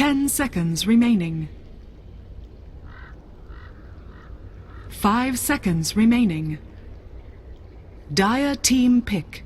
10 seconds remaining. 5 seconds remaining. Dire team pick.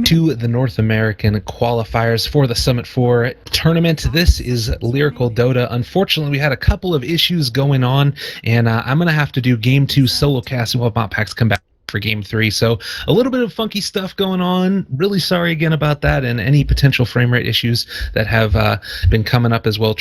To the North American qualifiers for the Summit 4 tournament. This is Lyrical Dota. Unfortunately, we had a couple of issues going on, and I'm going to have to do Game 2 solo cast while Moppax come back for Game 3. So a little bit of funky stuff going on. Really sorry again about that, and any potential frame rate issues that have been coming up as well.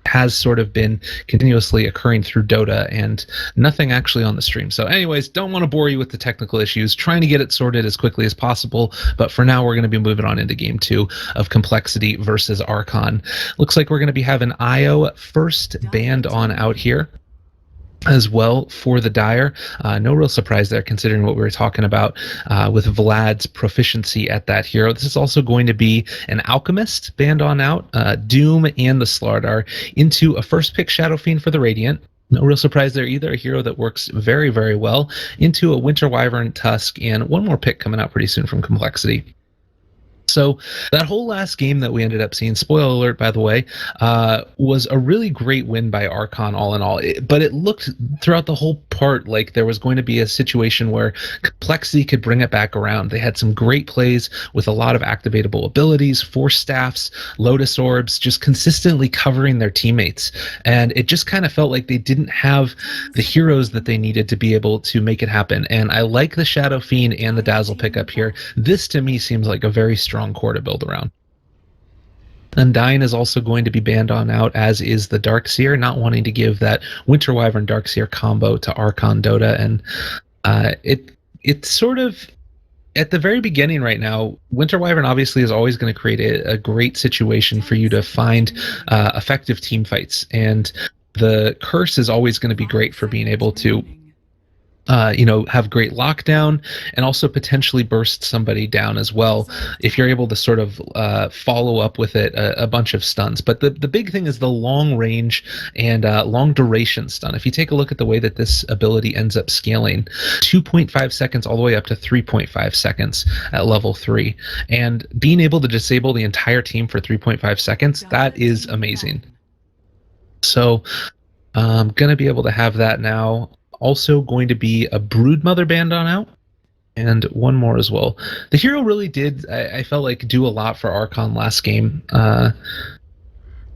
Has sort of been continuously occurring through Dota, and nothing actually on the stream. So anyways, don't want to bore you with the technical issues, trying to get it sorted as quickly as possible, but for now we're going to be moving on into Game 2 of Complexity versus Archon. Looks like we're going to be having Io first banned on out here as well for the Dire. No real surprise there, considering what we were talking about with Vlad's proficiency at that hero. This is also going to be an Alchemist banned on out. Doom and the Slardar into a first pick Shadow Fiend for the Radiant. No real surprise there either. A hero that works very, very well. Into a Winter Wyvern Tusk, and one more pick coming out pretty soon from Complexity. So that whole last game that we ended up seeing, spoiler alert by the way, was a really great win by Archon all in all. But it looked throughout the whole part like there was going to be a situation where Complexity could bring it back around. They had some great plays with a lot of activatable abilities, Force Staffs, Lotus Orbs, just consistently covering their teammates. And it just kind of felt like they didn't have the heroes that they needed to be able to make it happen. And I like the Shadow Fiend and the Dazzle pickup here. This to me seems like a very strong core to build around. Undyne is also going to be banned on out, as is the Darkseer, not wanting to give that Winter Wyvern Darkseer combo to Archon Dota. And it's sort of at the very beginning right now. Winter Wyvern obviously is always going to create a great situation for you to find effective team fights, and the Curse is always going to be great for being able to have great lockdown, and also potentially burst somebody down as well if you're able to sort of follow up with it a bunch of stuns. But the big thing is the long range and long duration stun. If you take a look at the way that this ability ends up scaling, 2.5 seconds all the way up to 3.5 seconds at level 3, and being able to disable the entire team for 3.5 seconds, that is amazing. So I'm going to be able to have that now. Also going to be a Broodmother banned on out, and one more as well. The hero really did, I felt like, do a lot for Archon last game.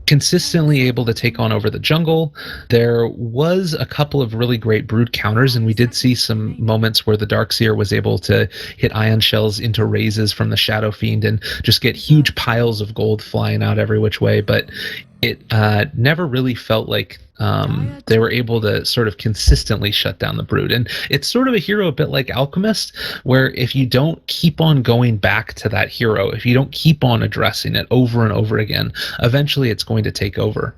Consistently able to take on over the jungle. There was a couple of really great brood counters, and we did see some moments where the Darkseer was able to hit ion shells into raises from the Shadow Fiend and just get huge piles of gold flying out every which way. But it never really felt like they were able to sort of consistently shut down the brood. And it's sort of a hero a bit like Alchemist, where if you don't keep on going back to that hero, if you don't keep on addressing it over and over again, eventually it's going to take over.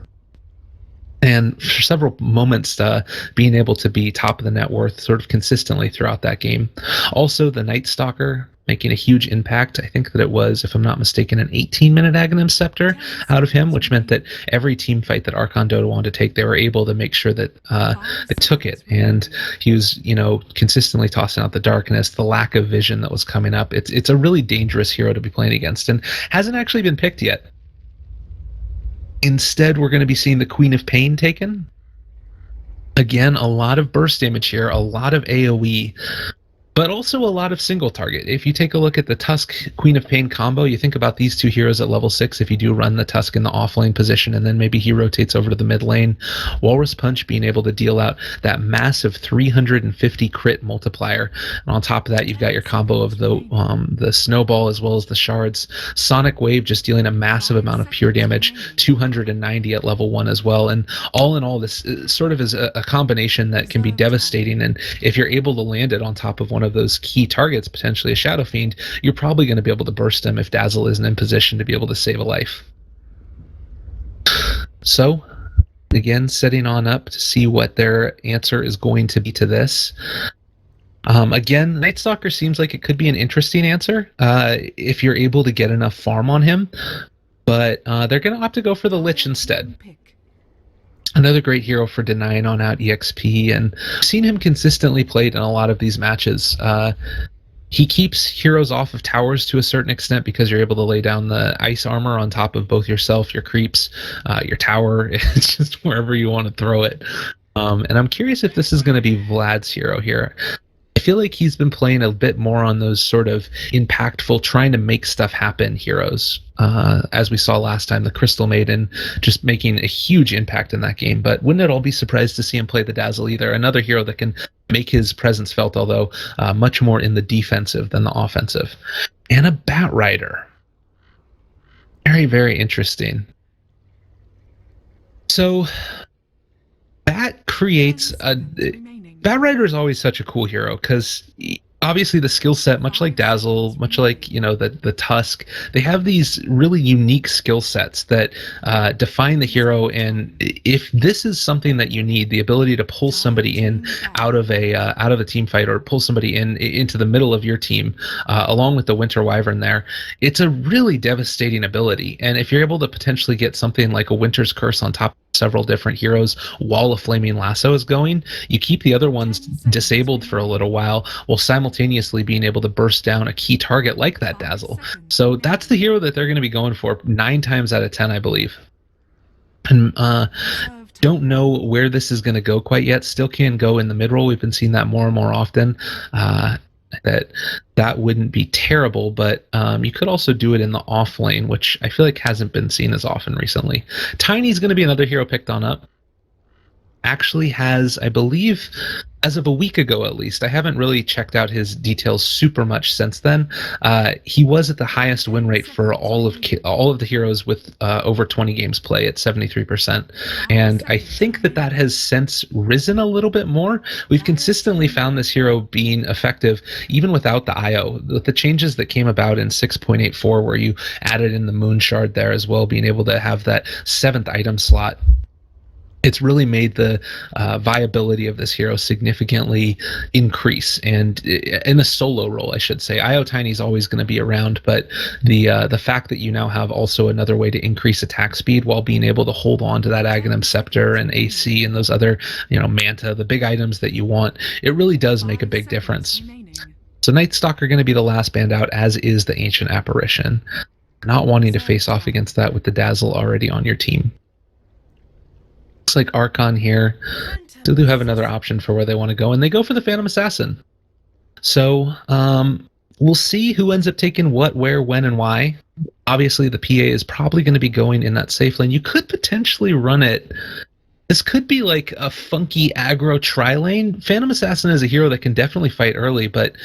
And for several moments, being able to be top of the net worth sort of consistently throughout that game. Also, the Night Stalker making a huge impact. I think that it was, if I'm not mistaken, an 18-minute Aghanim Scepter out of him, which meant that every team fight that Archon Dota wanted to take, they were able to make sure that they took it. And he was, consistently tossing out the darkness, the lack of vision that was coming up. It's a really dangerous hero to be playing against, and hasn't actually been picked yet. Instead, we're going to be seeing the Queen of Pain taken. Again, a lot of burst damage here, a lot of AoE, but also a lot of single target. If you take a look at the Tusk Queen of Pain combo, you think about these two heroes at level 6, if you do run the Tusk in the off lane position, and then maybe he rotates over to the mid lane. Walrus Punch being able to deal out that massive 350 crit multiplier. And on top of that, you've got your combo of the Snowball as well as the Shards. Sonic Wave just dealing a massive amount of pure damage, 290 at level 1 as well. And all in all, this sort of is a combination that can be devastating. And if you're able to land it on top of one of those key targets, potentially a Shadow Fiend, you're probably going to be able to burst him if Dazzle isn't in position to be able to save a life. So again, setting on up to see what their answer is going to be to this. Again, Night Stalker seems like it could be an interesting answer if you're able to get enough farm on him, but they're going to opt to go for the Lich instead. Another great hero for denying on out EXP, and I've seen him consistently played in a lot of these matches. He keeps heroes off of towers to a certain extent because you're able to lay down the ice armor on top of both yourself, your creeps, your tower. It's just wherever you want to throw it. And I'm curious if this is going to be Vlad's hero here. I feel like he's been playing a bit more on those sort of impactful, trying to make stuff happen heroes. As we saw last time, the Crystal Maiden just making a huge impact in that game. But wouldn't it all be surprised to see him play the Dazzle either? Another hero that can make his presence felt, although much more in the defensive than the offensive. And a Bat Rider. Very, very interesting. So Bat creates a... Bat Rider is always such a cool hero because obviously the skill set, much like Dazzle, much like, you know, the Tusk, they have these really unique skill sets that define the hero. And if this is something that you need, the ability to pull somebody in out of a team fight, or pull somebody into the middle of your team, along with the Winter Wyvern there, it's a really devastating ability. And if you're able to potentially get something like a Winter's Curse on top of several different heroes while a Flaming Lasso is going, you keep the other ones disabled for a little while simultaneously being able to burst down a key target like that Dazzle. So that's the hero that they're going to be going for 9 times out of 10, I believe. And don't know where this is going to go quite yet. Still can go in the mid roll. We've been seeing that more and more often. That wouldn't be terrible, but you could also do it in the off lane, which I feel like hasn't been seen as often recently. Tiny's going to be another hero picked on up. Actually has, I believe, as of a week ago at least, I haven't really checked out his details super much since then. He was at the highest win rate for all of the heroes with over 20 games play at 73%. And I think that has since risen a little bit more. We've consistently found this hero being effective even without the IO. The changes that came about in 6.84, where you added in the Moon Shard there as well, being able to have that 7th item slot, it's really made the viability of this hero significantly increase. And in a solo role, I should say, IO Tiny is always going to be around, but the fact that you now have also another way to increase attack speed while being able to hold on to that Aghanim Scepter and AC and those other, Manta, the big items that you want, it really does make a big difference. So Night Stalker going to be the last band out, as is the Ancient Apparition. Not wanting to face off against that with the Dazzle already on your team. Looks like Archon here. They do have another option for where they want to go, and they go for the Phantom Assassin. So we'll see who ends up taking what, where, when, and why. Obviously, the PA is probably going to be going in that safe lane. You could potentially run it. This could be like a funky aggro tri-lane. Phantom Assassin is a hero that can definitely fight early, but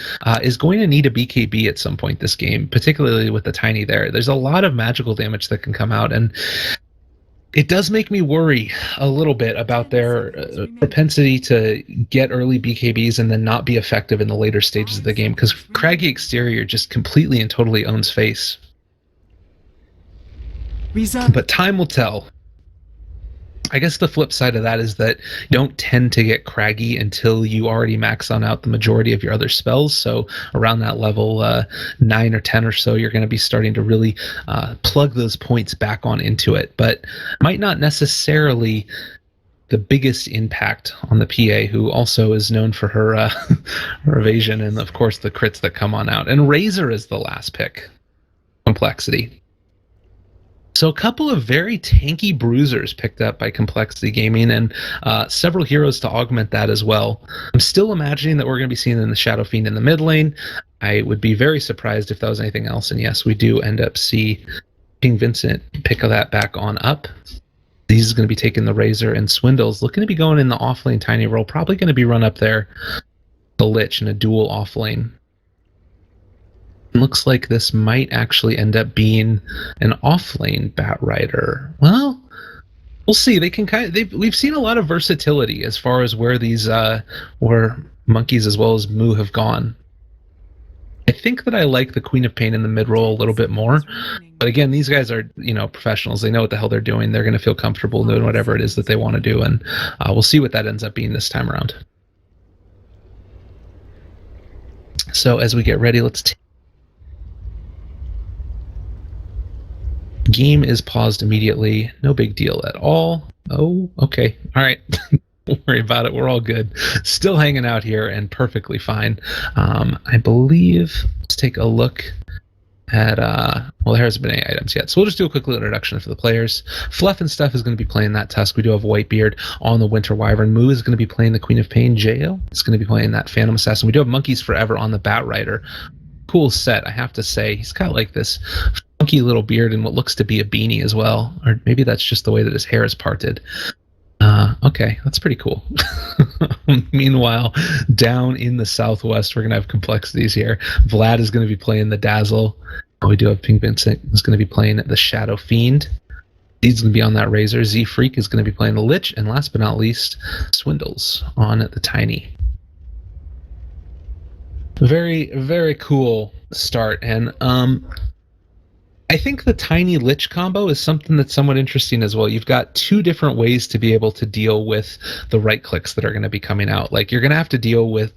is going to need a BKB at some point this game, particularly with the Tiny there. There's a lot of magical damage that can come out, and it does make me worry a little bit about their propensity to get early BKBs and then not be effective in the later stages of the game, because Craggy Exterior just completely and totally owns face. But time will tell. I guess the flip side of that is that you don't tend to get craggy until you already max on out the majority of your other spells. So around that level 9 or 10 or so, you're going to be starting to really plug those points back on into it. But might not necessarily the biggest impact on the PA, who also is known for her, her evasion and, of course, the crits that come on out. And Razor is the last pick. Complexity. So a couple of very tanky bruisers picked up by Complexity Gaming, and several heroes to augment that as well. I'm still imagining that we're going to be seeing in the Shadow Fiend in the mid lane. I would be very surprised if that was anything else. And yes, we do end up see King Vincent pick that back on up. He's going to be taking the Razor, and Swindle's looking to be going in the off lane Tiny role. Probably going to be run up there, the Lich in a dual off lane. Looks like this might actually end up being an off-lane Bat Rider. Well, we'll see. They can we've seen a lot of versatility as far as where these where monkeys as well as Moo have gone. I think that I like the Queen of Pain in the mid roll a little bit more. But again, these guys are, professionals. They know what the hell they're doing. They're going to feel comfortable doing whatever it is that they want to do, and we'll see what that ends up being this time around. So as we get ready, let's game is paused immediately. No big deal at all. Oh, okay. All right. Don't worry about it. We're all good. Still hanging out here and perfectly fine. I believe, let's take a look at, well, there hasn't been any items yet. So we'll just do a quick little introduction for the players. Fluff and Stuff is going to be playing that Tusk. We do have Whitebeard on the Winter Wyvern. Moo is going to be playing the Queen of Pain. Jo is going to be playing that Phantom Assassin. We do have Monkeys Forever on the Bat Rider. Cool set, I have to say. He's got like this funky little beard and what looks to be a beanie as well. Or maybe that's just the way that his hair is parted. Okay, that's pretty cool. Meanwhile, down in the southwest, we're going to have complexities here. Vlad is going to be playing the Dazzle. We do have Pink Vincent who's going to be playing the Shadow Fiend. He's going to be on that Razor. Z Freak is going to be playing the Lich. And last but not least, Swindles on the Tiny. Very, very cool start. And I think the Tiny Lich combo is something that's somewhat interesting as well. You've got two different ways to be able to deal with the right clicks that are going to be coming out. Like, you're going to have to deal with,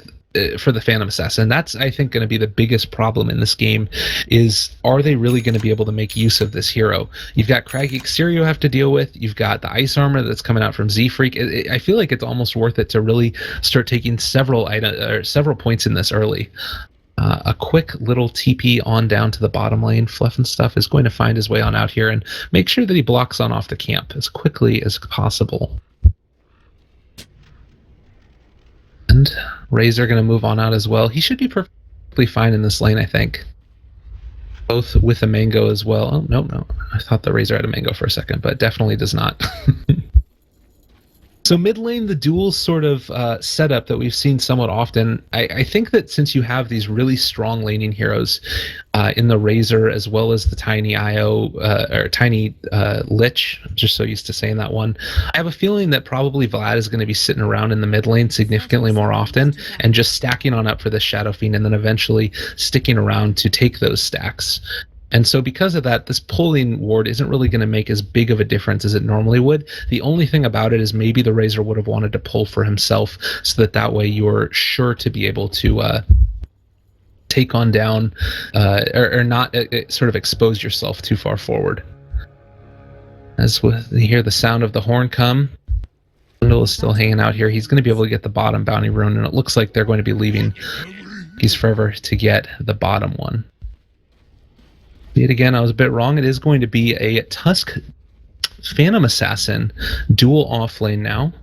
for the Phantom Assassin, that's, I think, going to be the biggest problem in this game, is are they really going to be able to make use of this hero? You've got Craggy Exterior you have to deal with. You've got the Ice Armor that's coming out from Z-Freak. I feel like it's almost worth it to really start taking several points in this early. A quick little TP on down to the bottom lane. Fluff and Stuff is going to find his way on out here and make sure that he blocks on off the camp as quickly as possible. And Razor going to move on out as well. He should be perfectly fine in this lane, I think. Both with a Mango as well. Oh, no. I thought the Razor had a Mango for a second, but definitely does not. So mid lane, the dual sort of setup that we've seen somewhat often, I think that since you have these really strong laning heroes in the Razor as well as the Tiny Tiny Lich, I'm just so used to saying that one, I have a feeling that probably Vlad is going to be sitting around in the mid lane significantly more often and just stacking on up for this Shadow Fiend and then eventually sticking around to take those stacks. And so because of that, this pulling ward isn't really going to make as big of a difference as it normally would. The only thing about it is maybe the Razor would have wanted to pull for himself so that way you're sure to be able to take on down or not sort of expose yourself too far forward. As you hear the sound of the horn come, Wendell is still hanging out here. He's going to be able to get the bottom bounty rune, and it looks like they're going to be leaving He's Forever to get the bottom one. Yet again, I was a bit wrong. It is going to be a Tusk Phantom Assassin dual offlane now.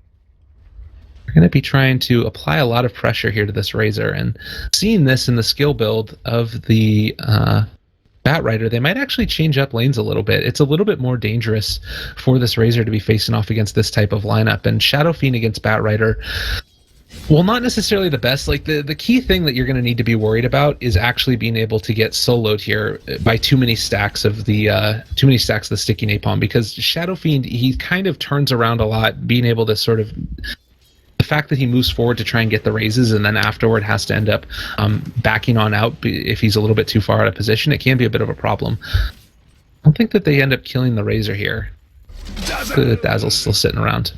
We're going to be trying to apply a lot of pressure here to this Razor, and seeing this in the skill build of the Bat Rider, they might actually change up lanes a little bit. It's a little bit more dangerous for this Razor to be facing off against this type of lineup, and Shadow Fiend against Bat Rider, well, not necessarily the best. Like the key thing that you're going to need to be worried about is actually being able to get soloed here by too many stacks of the sticky napalm, because Shadow Fiend, he kind of turns around a lot, being able to sort of, the fact that he moves forward to try and get the raises and then afterward has to end up backing on out if he's a little bit too far out of position, it can be a bit of a problem. I don't think that they end up killing the Razor here. The Dazzle's still sitting around.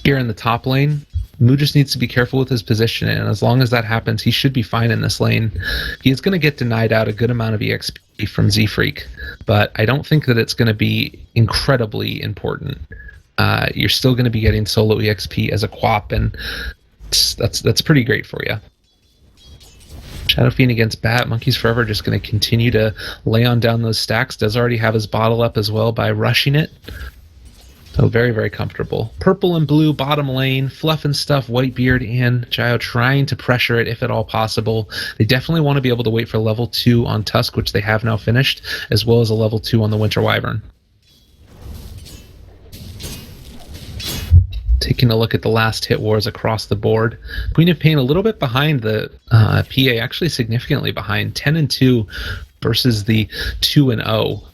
Here in the top lane, Moo just needs to be careful with his position, and as long as that happens, he should be fine in this lane. He is going to get denied out a good amount of EXP from Z-Freak, but I don't think that it's going to be incredibly important. You're still going to be getting solo EXP as a QoP, and that's pretty great for you. Shadow Fiend against Bat. Monkeys Forever just going to continue to lay on down those stacks. Does already have his bottle up as well by rushing it. So very, very comfortable. Purple and blue bottom lane, Fluff and Stuff, Whitebeard and Jo trying to pressure it if at all possible. They definitely want to be able to wait for level 2 on Tusk, which they have now finished, as well as a level 2 on the Winter Wyvern. Taking a look at the last hit wars across the board. Queen of Pain a little bit behind the PA, actually significantly behind, 10-2 versus the 2-0.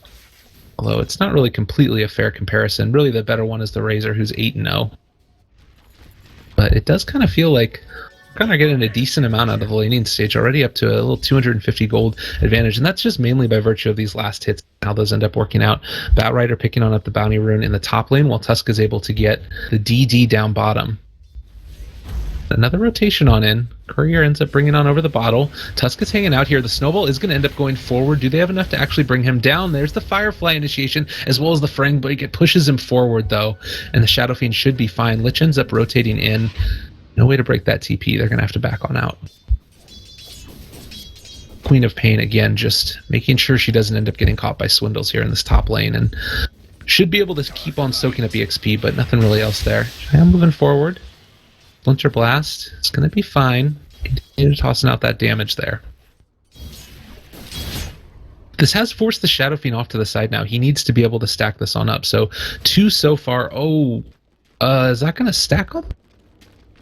Although it's not really completely a fair comparison. Really, the better one is the Razor, who's 8-0. But it does kind of feel like kind of getting a decent amount out of the laning stage already, up to a little 250 gold advantage, and that's just mainly by virtue of these last hits, how those end up working out. Batrider picking on up the bounty rune in the top lane, while Tusk is able to get the DD down bottom. Another rotation on in. Courier ends up bringing on over the bottle. Tusk is hanging out here. The snowball is going to end up going forward. Do they have enough to actually bring him down? There's the Firefly initiation, as well as the Frang break. It pushes him forward, though, and the Shadow Fiend should be fine. Lich ends up rotating in. No way to break that TP. They're going to have to back on out. Queen of Pain, again, just making sure she doesn't end up getting caught by Swindles here in this top lane, and should be able to keep on soaking up EXP, but nothing really else there. I am moving forward. Splinter Blast. It's going to be fine. Continue tossing out that damage there. This has forced the Shadow Fiend off to the side now. He needs to be able to stack this on up. So 2 so far. Oh, is that going to stack up?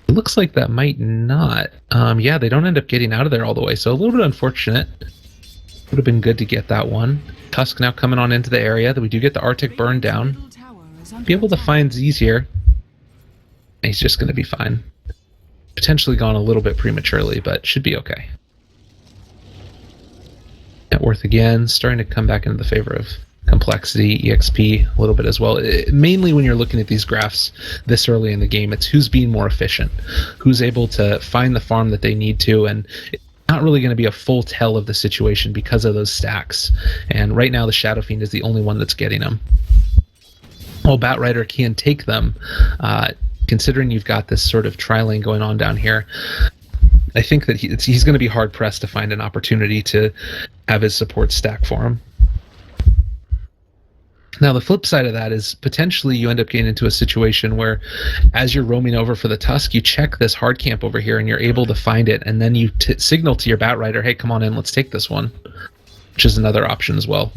It looks like that might not. Yeah, they don't end up getting out of there all the way. So a little bit unfortunate. Would have been good to get that one. Tusk now coming on into the area. That we do get the Arctic burn down. Be able to find Z's here. He's just going to be fine. Potentially gone a little bit prematurely, but should be okay. Net worth again, starting to come back into the favor of complexity, EXP a little bit as well. Mainly when you're looking at these graphs this early in the game, it's who's being more efficient, who's able to find the farm that they need to, and it's not really going to be a full tell of the situation because of those stacks. And right now the Shadow Fiend is the only one that's getting them. While Batrider can take them, considering you've got this sort of tri-lane going on down here, I think that he's going to be hard-pressed to find an opportunity to have his support stack for him. Now, the flip side of that is potentially you end up getting into a situation where as you're roaming over for the Tusk, you check this hard camp over here and you're able to find it, and then you signal to your Batrider, hey, come on in, let's take this one, which is another option as well.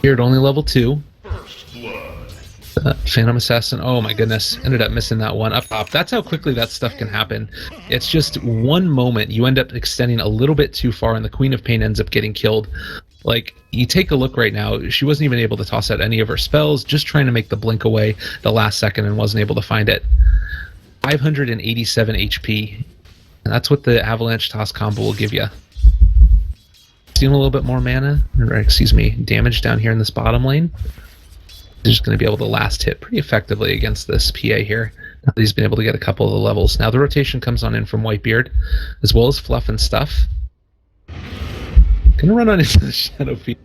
Here at only level 2. Phantom Assassin, oh my goodness, ended up missing that one up top. That's how quickly that stuff can happen. It's just one moment, you end up extending a little bit too far, and the Queen of Pain ends up getting killed. Like, you take a look right now, she wasn't even able to toss out any of her spells, just trying to make the blink away the last second and wasn't able to find it. 587 HP, and that's what the Avalanche Toss combo will give you. Stealing a little bit more mana, or excuse me, damage down here in this bottom lane. He's just going to be able to last hit pretty effectively against this PA here. Now that he's been able to get a couple of the levels. Now the rotation comes on in from Whitebeard, as well as Fluff and Stuff. Gonna run on into the Shadow Fiend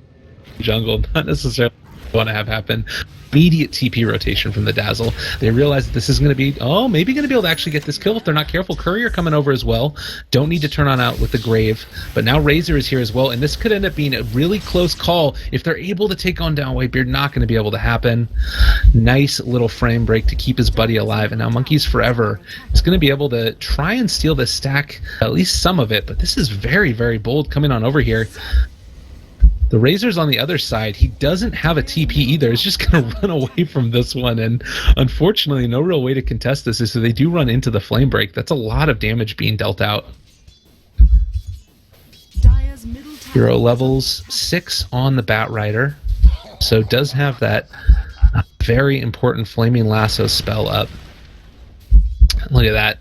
jungle, not necessarily want to have happen. Immediate TP rotation from the Dazzle. They realize that this is going to be, maybe going to be able to actually get this kill if they're not careful. Courier coming over as well. Don't need to turn on out with the Grave. But now Razor is here as well, and this could end up being a really close call. If they're able to take on down Whitebeard, not going to be able to happen. Nice little frame break to keep his buddy alive, and now Monkeys Forever is going to be able to try and steal this stack, at least some of it, but this is very, very bold coming on over here. The Razor's on the other side. He doesn't have a TP either. He's just going to run away from this one, and unfortunately, no real way to contest this is so they do run into the Flame Break. That's a lot of damage being dealt out. Hero levels 6 on the Batrider, so does have that very important Flaming Lasso spell up. Look at that.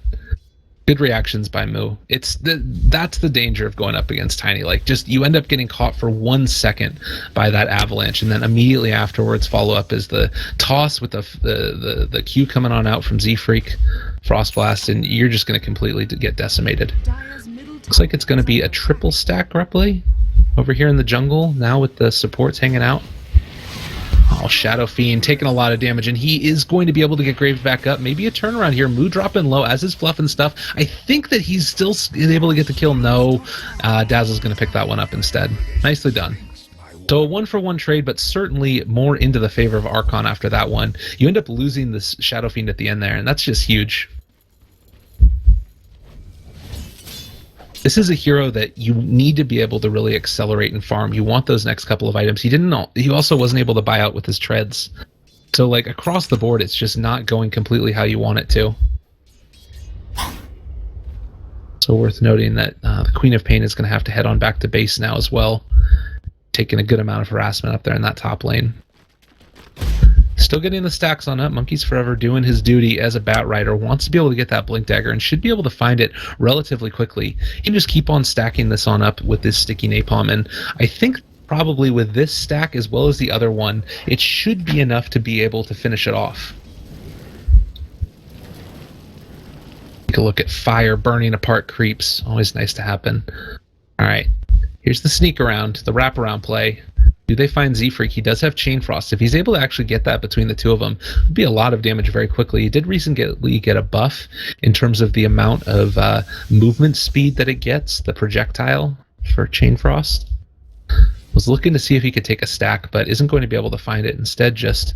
Good reactions by Moo. That's the danger of going up against Tiny. Like, just you end up getting caught for 1 second by that avalanche, and then immediately afterwards follow up is the toss with the Q coming on out from Z-Freak, Frost Blast, and you're just going to completely get decimated. Looks like it's going to be a triple stack roughly over here in the jungle now with the supports hanging out. Oh, Shadow Fiend taking a lot of damage, and he is going to be able to get Graves back up. Maybe a turnaround here. Moo dropping low as is Fluff and Stuff. I think that he's still able to get the kill. No, Dazzle's going to pick that one up instead. Nicely done. So a 1-for-1 trade, but certainly more into the favor of Archon after that one. You end up losing this Shadow Fiend at the end there, and that's just huge. This is a hero that you need to be able to really accelerate and farm. You want those next couple of items. He also wasn't able to buy out with his treads. So, like, across the board, it's just not going completely how you want it to. So worth noting that the Queen of Pain is going to have to head on back to base now as well. Taking a good amount of harassment up there in that top lane. Still getting the stacks on up. Monkey's Forever doing his duty as a Bat Rider. Wants to be able to get that Blink Dagger and should be able to find it relatively quickly. He can just keep on stacking this on up with this Sticky Napalm. And I think probably with this stack as well as the other one, it should be enough to be able to finish it off. Take a look at fire burning apart creeps. Always nice to happen. All right. Here's the sneak around, the wraparound play. Do they find Z-Freak? He does have Chain Frost. If he's able to actually get that between the two of them, it would be a lot of damage very quickly. He did recently get a buff in terms of the amount of movement speed that it gets, the projectile for Chain Frost. Was looking to see if he could take a stack, but isn't going to be able to find it. Instead, just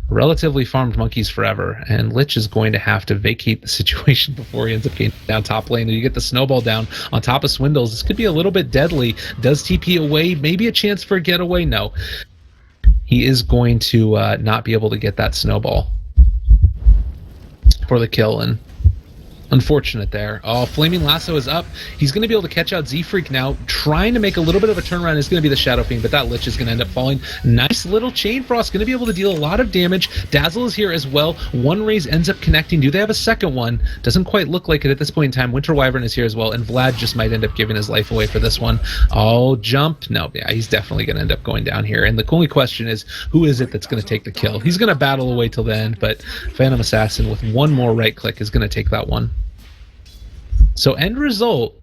relatively farmed Monkeys Forever, and Lich is going to have to vacate the situation before he ends up getting down top lane. And you get the snowball down on top of Swindles. This could be a little bit deadly. Does TP away? Maybe a chance for a getaway? No. He is going to not be able to get that snowball for the kill, and unfortunate there. Oh, Flaming Lasso is up. He's going to be able to catch out Z-Freak now. Trying to make a little bit of a turnaround is going to be the Shadow Fiend, but that Lich is going to end up falling. Nice little Chain Frost. Going to be able to deal a lot of damage. Dazzle is here as well. One Raise ends up connecting. Do they have a second one? Doesn't quite look like it at this point in time. Winter Wyvern is here as well, and Vlad just might end up giving his life away for this one. Oh, jump. No, yeah, he's definitely going to end up going down here. And the only question is, who is it that's going to take the kill? He's going to battle away till the end, but Phantom Assassin with one more right click is going to take that one. So end result,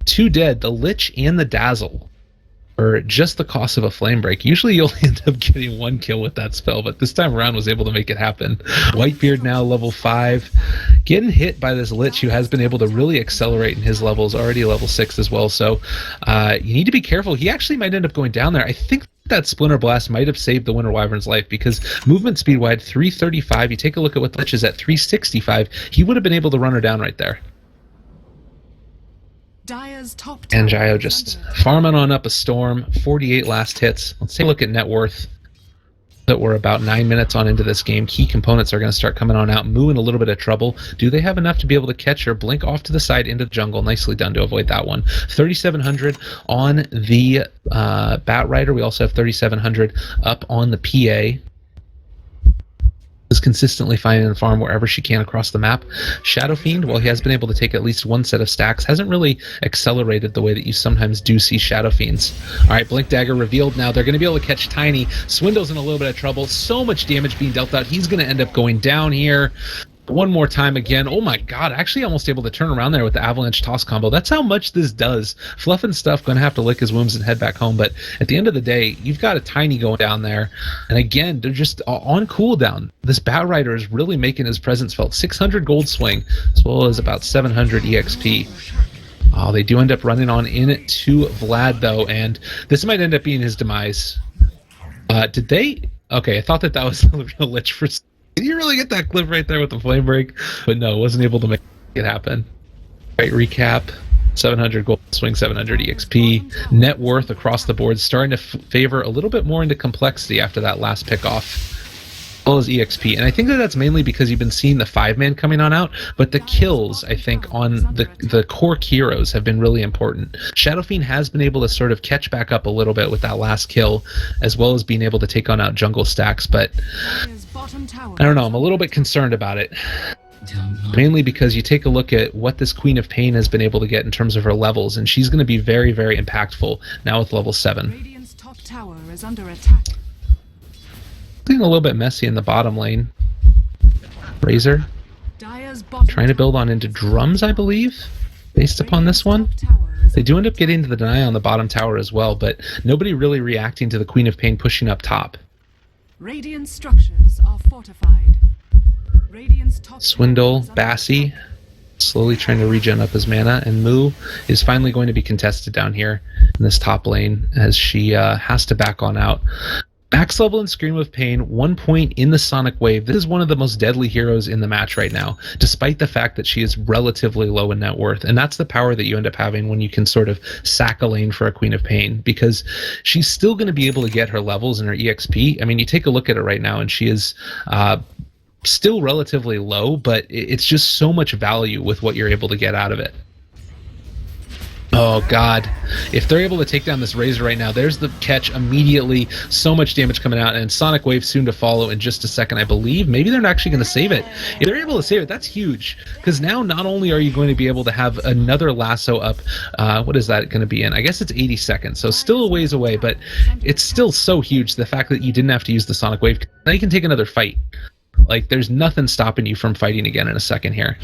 2 dead, the Lich and the Dazzle, for just the cost of a Flame Break. Usually you'll end up getting 1 kill with that spell, but this time around was able to make it happen. Whitebeard now level 5, getting hit by this Lich who has been able to really accelerate in his levels, already level 6 as well, so you need to be careful. He actually might end up going down there. I think that Splinter Blast might have saved the Winter Wyvern's life, because movement speed wide 335, you take a look at what the Lich is at 365, he would have been able to run her down right there. And Jio just farming on up a storm. 48 last hits. Let's take a look at net worth. That we're about 9 minutes on into this game. Key components are going to start coming on out. Moo in a little bit of trouble. Do they have enough to be able to catch her? Blink off to the side into the jungle. Nicely done to avoid that one. 3,700 on the Bat Rider. We also have 3,700 up on the PA. Is consistently finding the farm wherever she can across the map. Shadow Fiend, while he has been able to take at least 1 set of stacks, hasn't really accelerated the way that you sometimes do see Shadow Fiends. Alright, Blink Dagger revealed now. They're going to be able to catch Tiny. Swindle's in a little bit of trouble. So much damage being dealt out. He's going to end up going down here. One more time again. Oh my god, actually almost able to turn around there with the Avalanche Toss combo. That's how much this does. Fluff and Stuff going to have to lick his wounds and head back home, but at the end of the day, you've got a Tiny going down there, and again, they're just on cooldown. This Bat Rider is really making his presence felt. 600 gold swing, as well as about 700 EXP. Oh, they do end up running on in to Vlad, though, and this might end up being his demise. Did they? Okay, I thought that was the real Lich for... Did you really get that clip right there with the Flame Break? But no, wasn't able to make it happen. Right, recap. 700 gold swing, 700 EXP. Net worth across the board starting to favor a little bit more into complexity after that last pick off. As well as EXP. And I think that that's mainly because you've been seeing the 5-man coming on out, but the kills, I think, on the core heroes have been really important. Shadow Fiend has been able to sort of catch back up a little bit with that last kill, as well as being able to take on out jungle stacks, but I don't know, I'm a little bit concerned about it. Mainly because you take a look at what this Queen of Pain has been able to get in terms of her levels, and she's going to be very, very impactful now with level 7. Radiant's top tower is under attack. Getting a little bit messy in the bottom lane. Razor trying to build on into drums, I believe, based upon this one. They do end up getting to the deny on the bottom tower as well, but nobody really reacting to the Queen of Pain pushing up top. Radiant structures are fortified. Radiant's top Swindle, Bassi, slowly trying to regen up his mana, and Moo is finally going to be contested down here in this top lane as she has to back on out. Max level and Scream of Pain, 1 point in the Sonic Wave. This is one of the most deadly heroes in the match right now, despite the fact that she is relatively low in net worth. And that's the power that you end up having when you can sort of sack a lane for a Queen of Pain, because she's still going to be able to get her levels and her EXP. I mean, you take a look at it right now, and she is still relatively low, but it's just so much value with what you're able to get out of it. Oh god, if they're able to take down this Razor right now, there's the catch immediately. So much damage coming out, and Sonic Wave soon to follow in just a second, I believe. Maybe they're not actually going to save it. If they're able to save it, that's huge, because now not only are you going to be able to have another lasso up, what is that going to be in? I guess it's 80 seconds, so still a ways away, but it's still so huge, the fact that you didn't have to use the Sonic Wave. Now you can take another fight. Like, there's nothing stopping you from fighting again in a second here.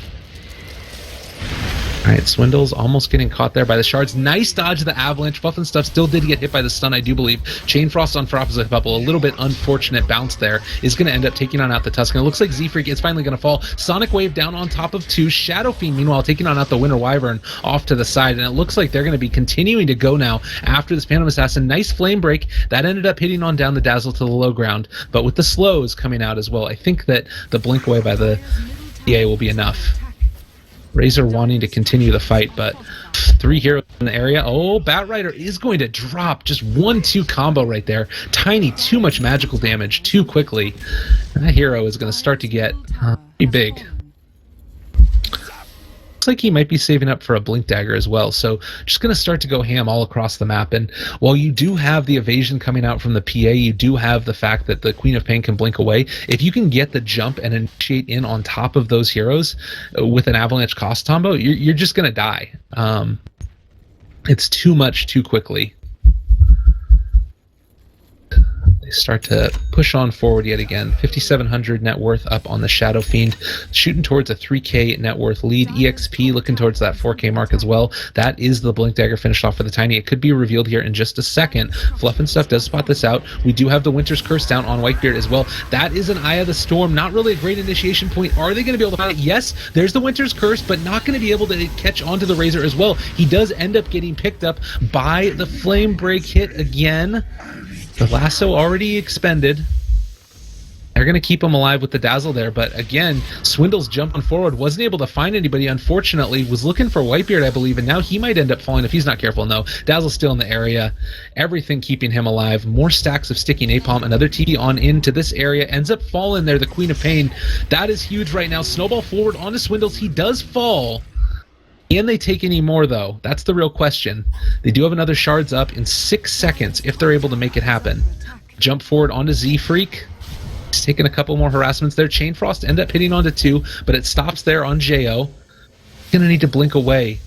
Alright, Swindle's almost getting caught there by the shards. Nice dodge of the avalanche. Fluff and Stuff still did get hit by the stun, I do believe. Chain Frost on Opposite Bubble, a little bit unfortunate bounce there, is going to end up taking on out the Tusk. And it looks like Z-Freak is finally going to fall. Sonic Wave down on top of 2. Shadow Fiend, meanwhile, taking on out the Winter Wyvern off to the side. And it looks like they're going to be continuing to go now after this Phantom Assassin. Nice Flame Break. That ended up hitting on down the Dazzle to the low ground. But with the slows coming out as well, I think that the Blink Away by the EA will be enough. Razor wanting to continue the fight, but 3 heroes in the area. Oh, Batrider is going to drop. Just 1-2 combo right there. Tiny, too much magical damage too quickly. And that hero is going to start to get pretty big. Looks like he might be saving up for a Blink Dagger as well, so just going to start to go ham all across the map. And while you do have the evasion coming out from the PA, you do have the fact that the Queen of Pain can blink away. If you can get the jump and initiate in on top of those heroes with an avalanche cost combo, you're just going to die. It's too much too quickly. They start to push on forward yet again. 5,700 net worth up on the Shadow Fiend, shooting towards a 3k net worth lead. EXP looking towards that 4k mark as well. That is the Blink Dagger finished off for the Tiny. It could be revealed here in just a second. Fluff and Stuff does spot this out. We do have the Winter's Curse down on Whitebeard as well. That is an Eye of the Storm. Not really a great initiation point. Are they going to be able to find it? Yes, there's the Winter's Curse, but not going to be able to catch onto the Razor as well. He does end up getting picked up by the Flame Break hit again. The lasso already expended. They're going to keep him alive with the Dazzle there, but again, Swindle's jumping forward. Wasn't able to find anybody, unfortunately. Was looking for Whitebeard, I believe, and now he might end up falling if he's not careful. No, Dazzle's still in the area. Everything keeping him alive. More stacks of Sticky Napalm. Another TP on into this area. Ends up falling there, the Queen of Pain. That is huge right now. Snowball forward onto Swindles. He does fall. Can they take any more, though? That's the real question. They do have another shards up in 6 seconds if they're able to make it happen. Jump forward onto Z-Freak. He's taking a couple more harassments there. Chain Frost end up hitting onto 2, but it stops there on Jo. Gonna need to blink away.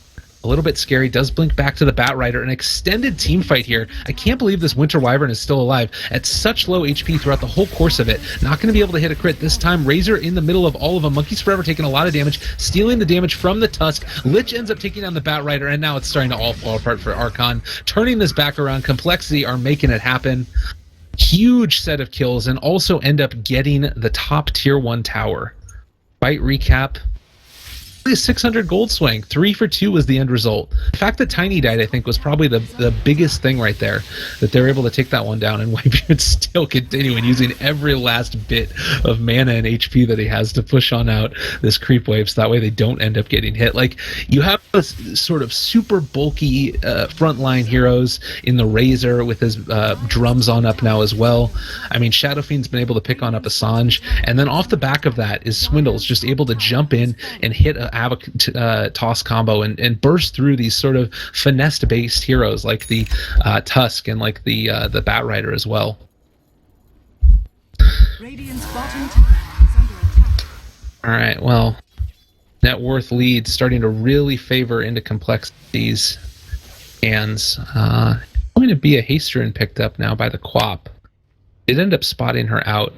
A little bit scary. Does blink back to the Batrider. An extended team fight here. I can't believe this Winter Wyvern is still alive at such low HP throughout the whole course of it. Not going to be able to hit a crit this time. Razor in the middle of all of them. Monkey's Forever taking a lot of damage, stealing the damage from the Tusk. Lich ends up taking down the Batrider, and now it's starting to all fall apart for Archon. Turning this back around. Complexity are making it happen. Huge set of kills, and also end up getting the top tier 1 tower. Fight recap. A 600 gold swing. 3 for 2 was the end result. The fact that Tiny died, I think, was probably the biggest thing right there, that they were able to take that one down, and Whitebeard still continuing using every last bit of mana and HP that he has to push on out this creep wave, so that way they don't end up getting hit. Like, you have this sort of super bulky frontline heroes in the Razor with his drums on up now as well. I mean, Shadow Fiend's been able to pick on up Assange, and then off the back of that is Swindles just able to jump in and hit a toss combo and burst through these sort of finesse-based heroes like the Tusk and like the Batrider as well. Radiant's bottom tower is under attack. All right, well, net worth lead starting to really favor into complexities, and going to be a Hasterin picked up now by the Quap. It ended up spotting her out,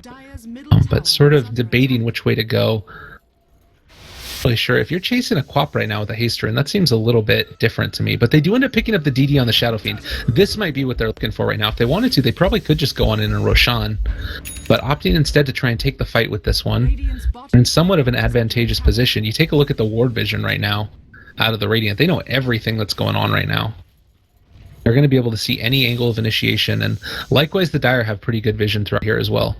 but sort of debating which way to go. Really sure. If you're chasing a Quap right now with a Hasterin, that seems a little bit different to me. But they do end up picking up the DD on the Shadow Fiend. This might be what they're looking for right now. If they wanted to, they probably could just go on in a Roshan. But opting instead to try and take the fight with this one, they're in somewhat of an advantageous position. You take a look at the ward vision right now out of the Radiant. They know everything that's going on right now. They're going to be able to see any angle of initiation. And likewise, the Dire have pretty good vision throughout here as well.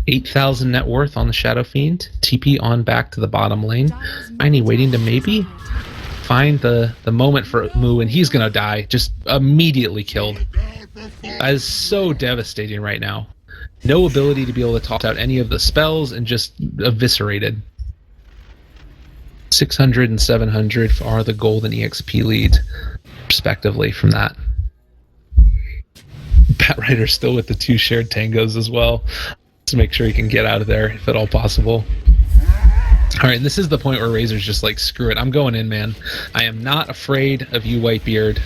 8,000 net worth on the Shadow Fiend. TP on back to the bottom lane. Tiny waiting to maybe find the moment for Moo, and he's gonna die. Just immediately killed. That is so devastating right now. No ability to be able to toss out any of the spells, and just eviscerated. 600 and 700 are the gold and EXP lead, respectively, from that. Batrider still with the 2 shared tangos as well, to make sure he can get out of there if at all possible. All right, and this is the point where Razor's just like, screw it, I'm going in, man. I am not afraid of you, Whitebeard.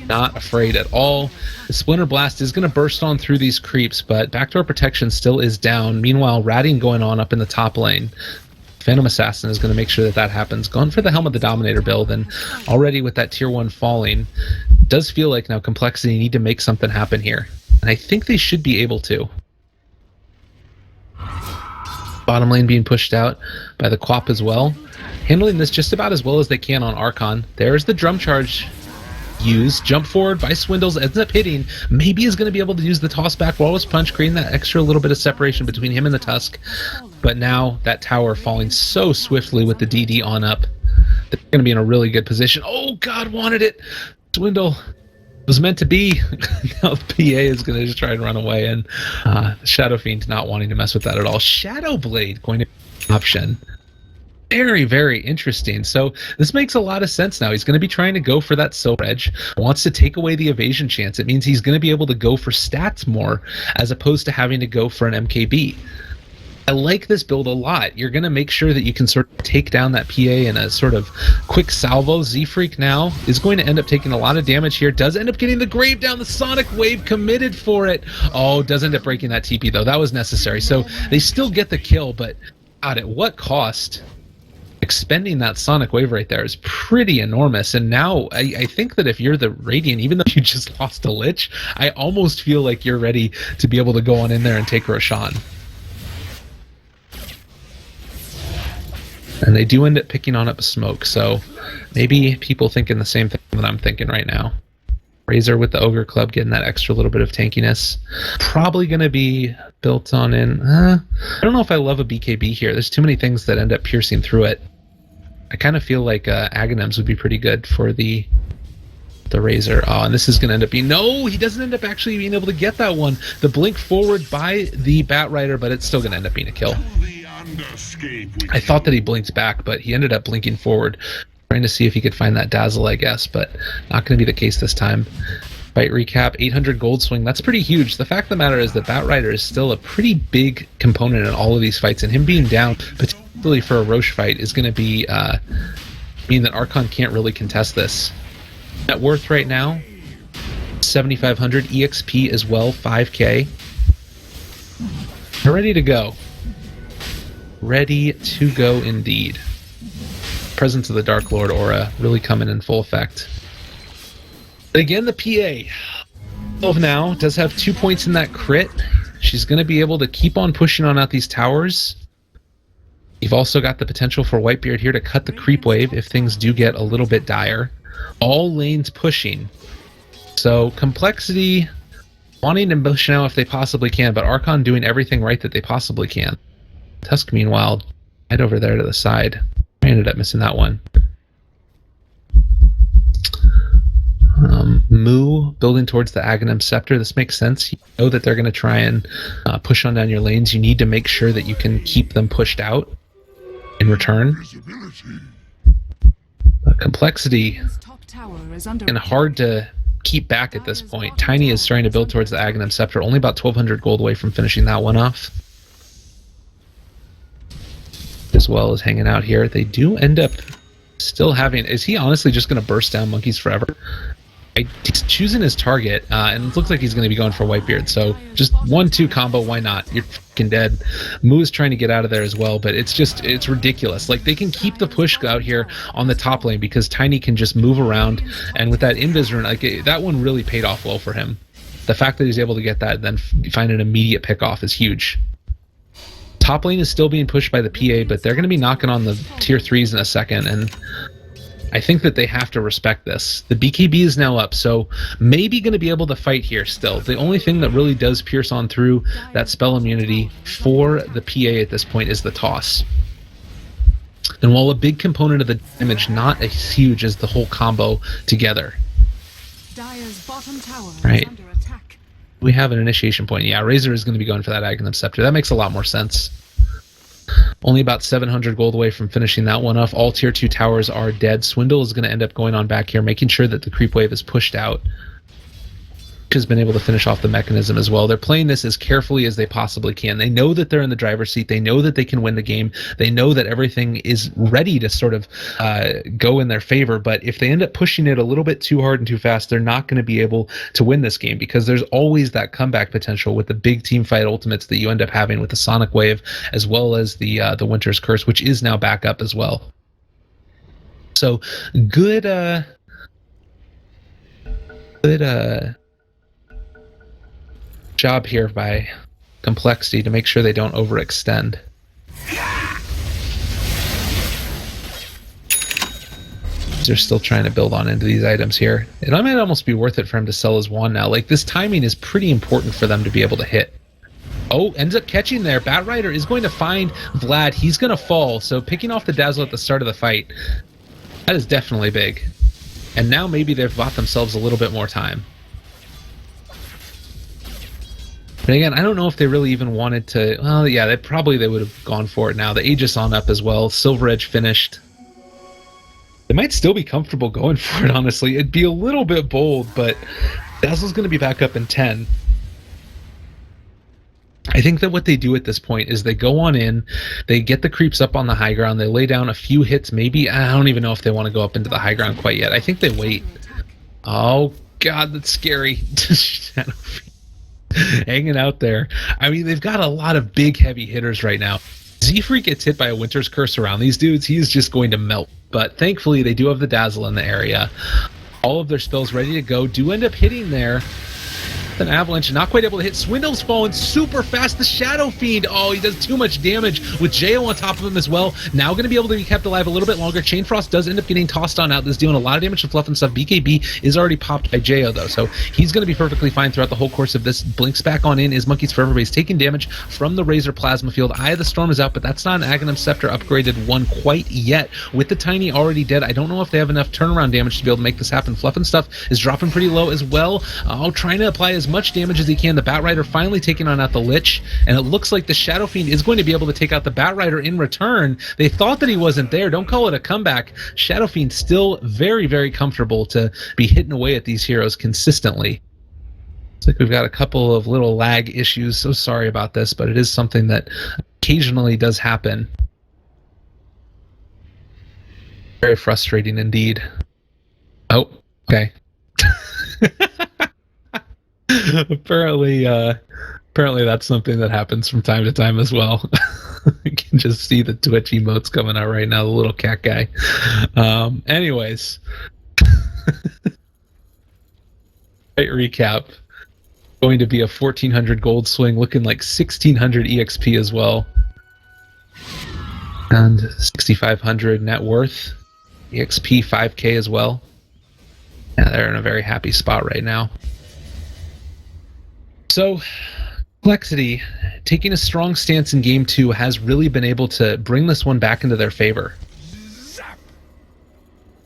Not afraid at all. The Splinter Blast is going to burst on through these creeps, but backdoor protection still is down. Meanwhile, ratting going on up in the top lane. Phantom Assassin is going to make sure that that happens. Going for the Helm of the Dominator build, and already with that tier 1 falling, does feel like now Complexity need to make something happen here. And I think they should be able to. Bottom lane being pushed out by the Quap as well. Handling this just about as well as they can on Archon. There's the drum charge used. Jump forward by Swindles, ends up hitting. Maybe is going to be able to use the toss back Walrus Punch, creating that extra little bit of separation between him and the Tusk. But now that tower falling so swiftly with the DD on up. They're going to be in a really good position. Oh, God, wanted it. Swindle was meant to be. Now the PA is going to just try and run away, and Shadow Fiend not wanting to mess with that at all. Shadow Blade going to be an option. Very, very interesting. So this makes a lot of sense now. He's going to be trying to go for that Silver Edge. Wants to take away the evasion chance. It means he's going to be able to go for stats more as opposed to having to go for an MKB. I like this build a lot. You're going to make sure that you can sort of take down that PA in a sort of quick salvo. Z-Freak now is going to end up taking a lot of damage here. Does end up getting the Grave down. The Sonic Wave committed for it. Oh, does end up breaking that TP though. That was necessary. So they still get the kill, but God, at what cost? Expending that Sonic Wave right there is pretty enormous. And now I think that if you're the Radiant, even though you just lost a Lich, I almost feel like you're ready to be able to go on in there and take Roshan. And they do end up picking on up a smoke, so maybe people thinking the same thing that I'm thinking right now. Razor with the Ogre Club getting that extra little bit of tankiness. Probably going to be built on in... I don't know if I love a BKB here. There's too many things that end up piercing through it. I kind of feel like Aghanim's would be pretty good for the Razor. Oh, and this is going to end up being... No, he doesn't end up actually being able to get that one. The blink forward by the Batrider, but it's still going to end up being a kill. I thought that he blinked back, but he ended up blinking forward, trying to see if he could find that dazzle, I guess, but not going to be the case this time. Fight recap, 800 gold swing. That's pretty huge. The fact of the matter is that Batrider is still a pretty big component in all of these fights, and him being down, particularly for a Roche fight, is going to be mean that Archon can't really contest this. Net worth right now, 7,500. EXP as well, 5k. They're ready to go. Ready to go indeed. Presence of the Dark Lord aura really coming in full effect. But again, the PA of now does have 2 points in that crit. She's going to be able to keep on pushing on out these towers. You've also got the potential for Whitebeard here to cut the creep wave if things do get a little bit dire. All lanes pushing. So Complexity wanting to push now if they possibly can, but Archon doing everything right that they possibly can. Tusk, meanwhile, right over there to the side. I ended up missing that one. Moo building towards the Aghanim Scepter. This makes sense. You know that they're going to try and push on down your lanes. You need to make sure that you can keep them pushed out in return. Complexity and hard to keep back at this point. Tiny is starting to build towards the Aghanim Scepter. Only about 1,200 gold away from finishing that one off. As well as hanging out here. They do end up still having... Is he honestly just going to burst down Monkeys Forever? He's choosing his target, and it looks like he's going to be going for Whitebeard. So just 1-2 combo, why not? You're fucking dead. Moo is trying to get out of there as well, but it's ridiculous. Like, they can keep the push out here on the top lane because Tiny can just move around, and with that Invis rune, like, that one really paid off well for him. The fact that he's able to get that and then find an immediate pick off is huge. Top lane is still being pushed by the PA, but they're going to be knocking on the tier 3s in a second, and I think that they have to respect this. The BKB is now up, so maybe going to be able to fight here still. The only thing that really does pierce on through that spell immunity for the PA at this point is the toss. And while a big component of the damage, not as huge as the whole combo together. Dire's bottom tower right. is under attack. We have an initiation point. Yeah, Razor is going to be going for that Aghanim Scepter. That makes a lot more sense. Only about 700 gold away from finishing that one off. All tier 2 towers are dead. Swindle is going to end up going on back here, making sure that the creep wave is pushed out. Has been able to finish off the mechanism as well. They're playing this as carefully as they possibly can. They know that they're in the driver's seat. They know that they can win the game. They know that everything is ready to sort of go in their favor. But if they end up pushing it a little bit too hard and too fast, they're not going to be able to win this game, because there's always that comeback potential with the big team fight ultimates that you end up having with the Sonic Wave, as well as the Winter's Curse, which is now back up as well. So good job here by Complexity to make sure they don't overextend. They're still trying to build on into these items here. It might almost be worth it for him to sell his wand now. Like, this timing is pretty important for them to be able to hit. Oh, ends up catching there. Bat Rider is going to find Vlad. He's going to fall. So picking off the Dazzle at the start of the fight, that is definitely big. And now maybe they've bought themselves a little bit more time. But again, I don't know if they really even wanted to... Well, yeah, they would have gone for it now. The Aegis on up as well. Silver Edge finished. They might still be comfortable going for it, honestly. It'd be a little bit bold, but Dazzle's going to be back up in 10. I think that what they do at this point is they go on in, they get the creeps up on the high ground, they lay down a few hits, maybe. I don't even know if they want to go up into the high ground quite yet. I think they wait. Oh, God, that's scary. Hanging out there. I mean, they've got a lot of big, heavy hitters right now. Z-Freak gets hit by a Winter's Curse around these dudes, he's just going to melt. But thankfully, they do have the Dazzle in the area. All of their spells ready to go. Do end up hitting there. An Avalanche, not quite able to hit. Swindle's falling super fast. The Shadow Fiend, oh, he does too much damage with Jo on top of him as well. Now going to be able to be kept alive a little bit longer. Chain Frost does end up getting tossed on out. This is dealing a lot of damage to Fluff and stuff. BKB is already popped by Jo, though, so he's going to be perfectly fine throughout the whole course of this. Blinks back on in is Monkey's Forever Base, taking damage from the Razor Plasma Field. Eye of the Storm is out, but that's not an Aghanim Scepter upgraded one quite yet. With the Tiny already dead, I don't know if they have enough turnaround damage to be able to make this happen. Fluff and stuff is dropping pretty low as well. Trying to apply as much damage as he can. The Bat Rider finally taking on out the Lich, and it looks like the Shadow Fiend is going to be able to take out the Bat Rider in return. They thought that he wasn't there. Don't call it a comeback. Shadow Fiend still very, very comfortable to be hitting away at these heroes consistently. Looks like we've got a couple of little lag issues. So sorry about this, but it is something that occasionally does happen. Very frustrating indeed. Oh, okay. Apparently that's something that happens from time to time as well. You can just see the Twitch emotes coming out right now, the little cat guy. Anyways. Right, recap. Going to be a 1,400 gold swing, looking like 1,600 EXP as well. And 6,500 net worth. EXP 5k as well. Yeah, they're in a very happy spot right now. So, Complexity, taking a strong stance in Game 2, has really been able to bring this one back into their favor.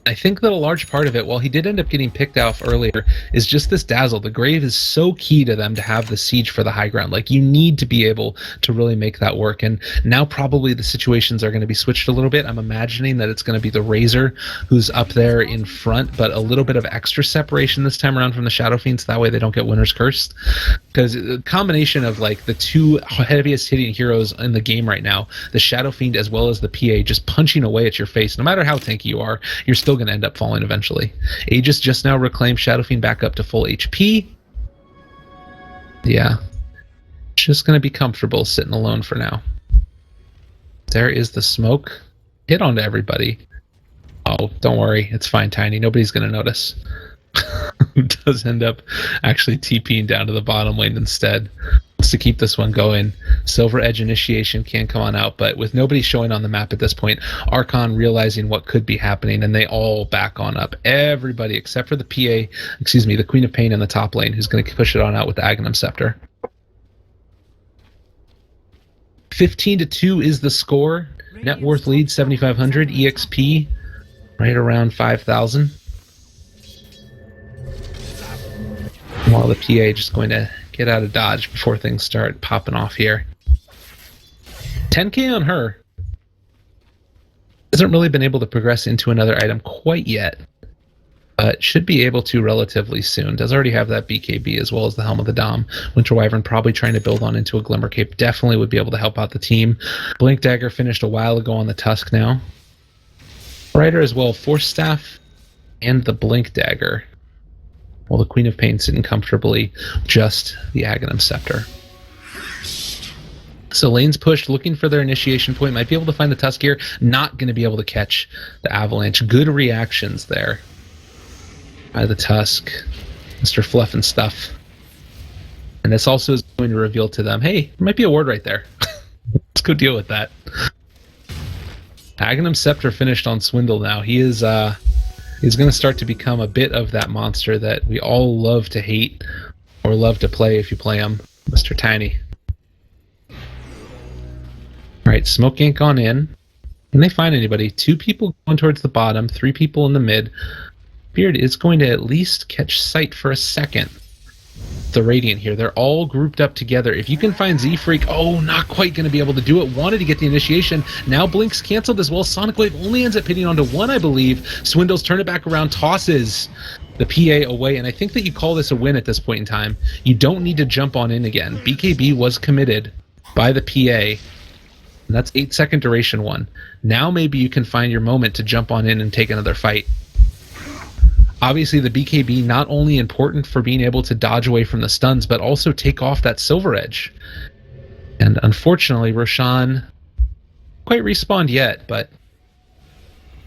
I think that a large part of it, while he did end up getting picked off earlier, is just this Dazzle. The Grave is so key to them to have the siege for the high ground. Like, you need to be able to really make that work. And now probably the situations are going to be switched a little bit. I'm imagining that it's going to be the Razor who's up there in front, but a little bit of extra separation this time around from the Shadow Fiends. That way they don't get Winter's Curse. Because the combination of, like, the two heaviest hitting heroes in the game right now, the Shadow Fiend as well as the PA, just punching away at your face, no matter how tanky you are, you're still going to end up falling eventually. Aegis just now reclaimed Shadow Fiend back up to full HP. Yeah. Just going to be comfortable sitting alone for now. There is the smoke. Hit onto everybody. Oh, don't worry. It's fine, Tiny. Nobody's going to notice. Does end up actually TPing down to the bottom lane instead. Wants to keep this one going. Silver Edge initiation can come on out, but with nobody showing on the map at this point, Archon realizing what could be happening, and they all back on up. Everybody except for the the Queen of Pain in the top lane, who's going to push it on out with the Aghanim Scepter. 15-2 is the score. Net worth lead 7,500. EXP right around 5,000. While the PA just going to get out of dodge before things start popping off here. 10k on her. Hasn't really been able to progress into another item quite yet, but should be able to relatively soon. Does already have that BKB as well as the Helm of the Dom. Winter Wyvern probably trying to build on into a Glimmer Cape. Definitely would be able to help out the team. Blink Dagger finished a while ago on the Tusk now. Rider as well, Force Staff and the Blink Dagger. While the Queen of Pain sitting comfortably, just the Aghanim Scepter. So lane's pushed, looking for their initiation point. Might be able to find the Tusk here. Not going to be able to catch the Avalanche. Good reactions there by the Tusk. Mr. Fluff and Stuff. And this also is going to reveal to them, hey, there might be a ward right there. Let's go deal with that. Aghanim Scepter finished on Swindle now. He is he's going to start to become a bit of that monster that we all love to hate or love to play if you play him, Mr. Tiny. Alright, Smoke Gank on in. Can they find anybody? 2 people going towards the bottom, 3 people in the mid. Beard is going to at least catch sight for a second. The Radiant here. They're all grouped up together. If you can find Z-Freak, oh, not quite going to be able to do it. Wanted to get the initiation. Now Blink's canceled as well. Sonic Wave only ends up hitting onto 1, I believe. Swindles turn it back around, tosses the PA away, and I think that you call this a win at this point in time. You don't need to jump on in again. BKB was committed by the PA. And that's 8-second duration 1. Now maybe you can find your moment to jump on in and take another fight. Obviously, the BKB not only important for being able to dodge away from the stuns, but also take off that Silver Edge. And unfortunately, Roshan quite respawned yet, but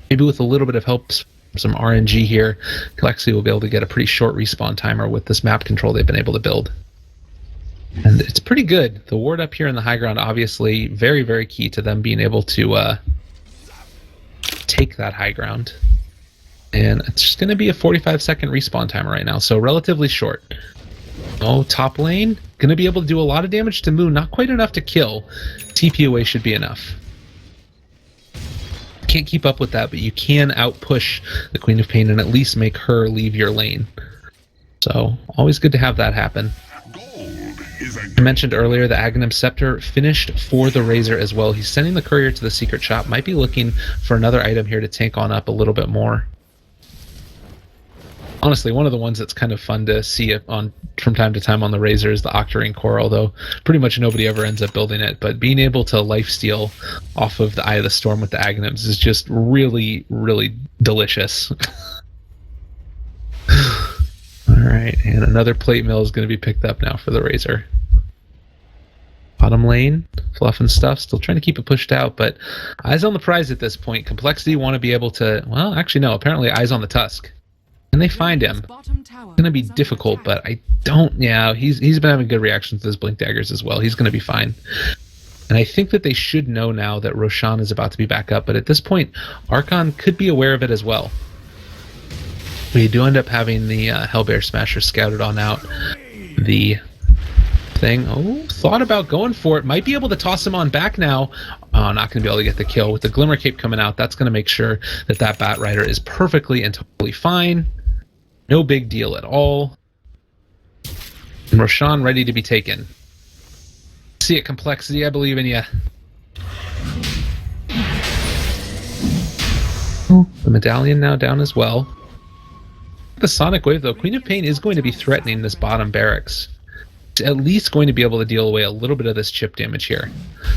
maybe with a little bit of help from some RNG here, Kalexi will be able to get a pretty short respawn timer with this map control they've been able to build. And it's pretty good. The ward up here in the high ground, obviously, very, very key to them being able to take that high ground. And it's just going to be a 45-second respawn timer right now, so relatively short. Oh, top lane. Going to be able to do a lot of damage to Moon. Not quite enough to kill. TP away should be enough. Can't keep up with that, but you can outpush the Queen of Pain and at least make her leave your lane. So, always good to have that happen. I mentioned earlier the Aghanim Scepter finished for the Razor as well. He's sending the courier to the secret shop. Might be looking for another item here to tank on up a little bit more. Honestly, one of the ones that's kind of fun to see on from time to time on the Razor is the Octarine Core, although pretty much nobody ever ends up building it. But being able to lifesteal off of the Eye of the Storm with the Aghanims is just really, really delicious. Alright, and another plate mill is going to be picked up now for the Razor. Bottom lane, Fluff and Stuff, still trying to keep it pushed out, but eyes on the prize at this point. Complexity want to be able to, well, actually no, apparently eyes on the Tusk. Can they find him? It's going to be difficult, but I don't, yeah, he's been having good reactions to his Blink Daggers as well. He's going to be fine. And I think that they should know now that Roshan is about to be back up, but at this point, Archon could be aware of it as well. We do end up having the Hellbear Smasher scouted on out. The thing, oh, thought about going for it. Might be able to toss him on back now. Oh, not going to be able to get the kill. With the Glimmer Cape coming out, that's going to make sure that that Bat Rider is perfectly and totally fine. No big deal at all. And Roshan ready to be taken. See it, Complexity, I believe in you. The Medallion now down as well. The Sonic Wave, though, Queen of Pain is going to be threatening this bottom barracks. It's at least going to be able to deal away a little bit of this chip damage here.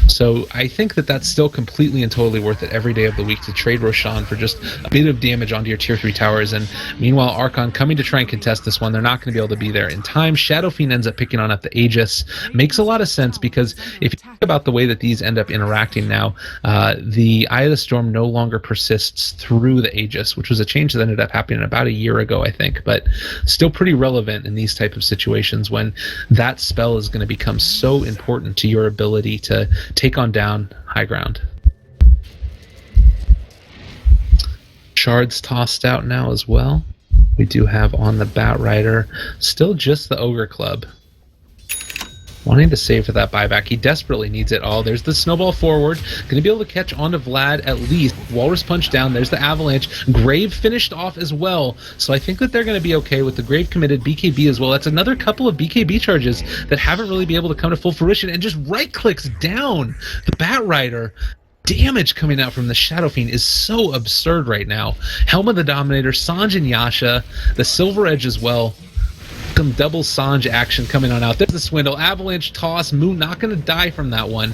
So I think that that's still completely and totally worth it every day of the week to trade Roshan for just a bit of damage onto your tier 3 towers. And meanwhile, Archon coming to try and contest this one. They're not going to be able to be there in time. Shadow Fiend ends up picking on up the Aegis. Makes a lot of sense because if you think about the way that these end up interacting now, the Eye of the Storm no longer persists through the Aegis, which was a change that ended up happening about a year ago, I think, but still pretty relevant in these type of situations when that spell is going to become so important to your ability to take on down high ground. Shards tossed out now as well. We do have on the Bat Rider still just the Ogre Club. Wanting to save for that buyback. He desperately needs it. Oh, there's the snowball forward. Going to be able to catch onto Vlad at least. Walrus punch down. There's the avalanche. Grave finished off as well. So I think that they're going to be okay with the Grave committed BKB as well. That's another couple of BKB charges that haven't really been able to come to full fruition, and just right clicks down the Bat Rider. Damage coming out from the Shadow Fiend is so absurd right now. Helm of the Dominator, Sanj and Yasha, the Silver Edge as well. Some double Sanj action coming on out. There's the Swindle, Avalanche, Toss, Moon not going to die from that one.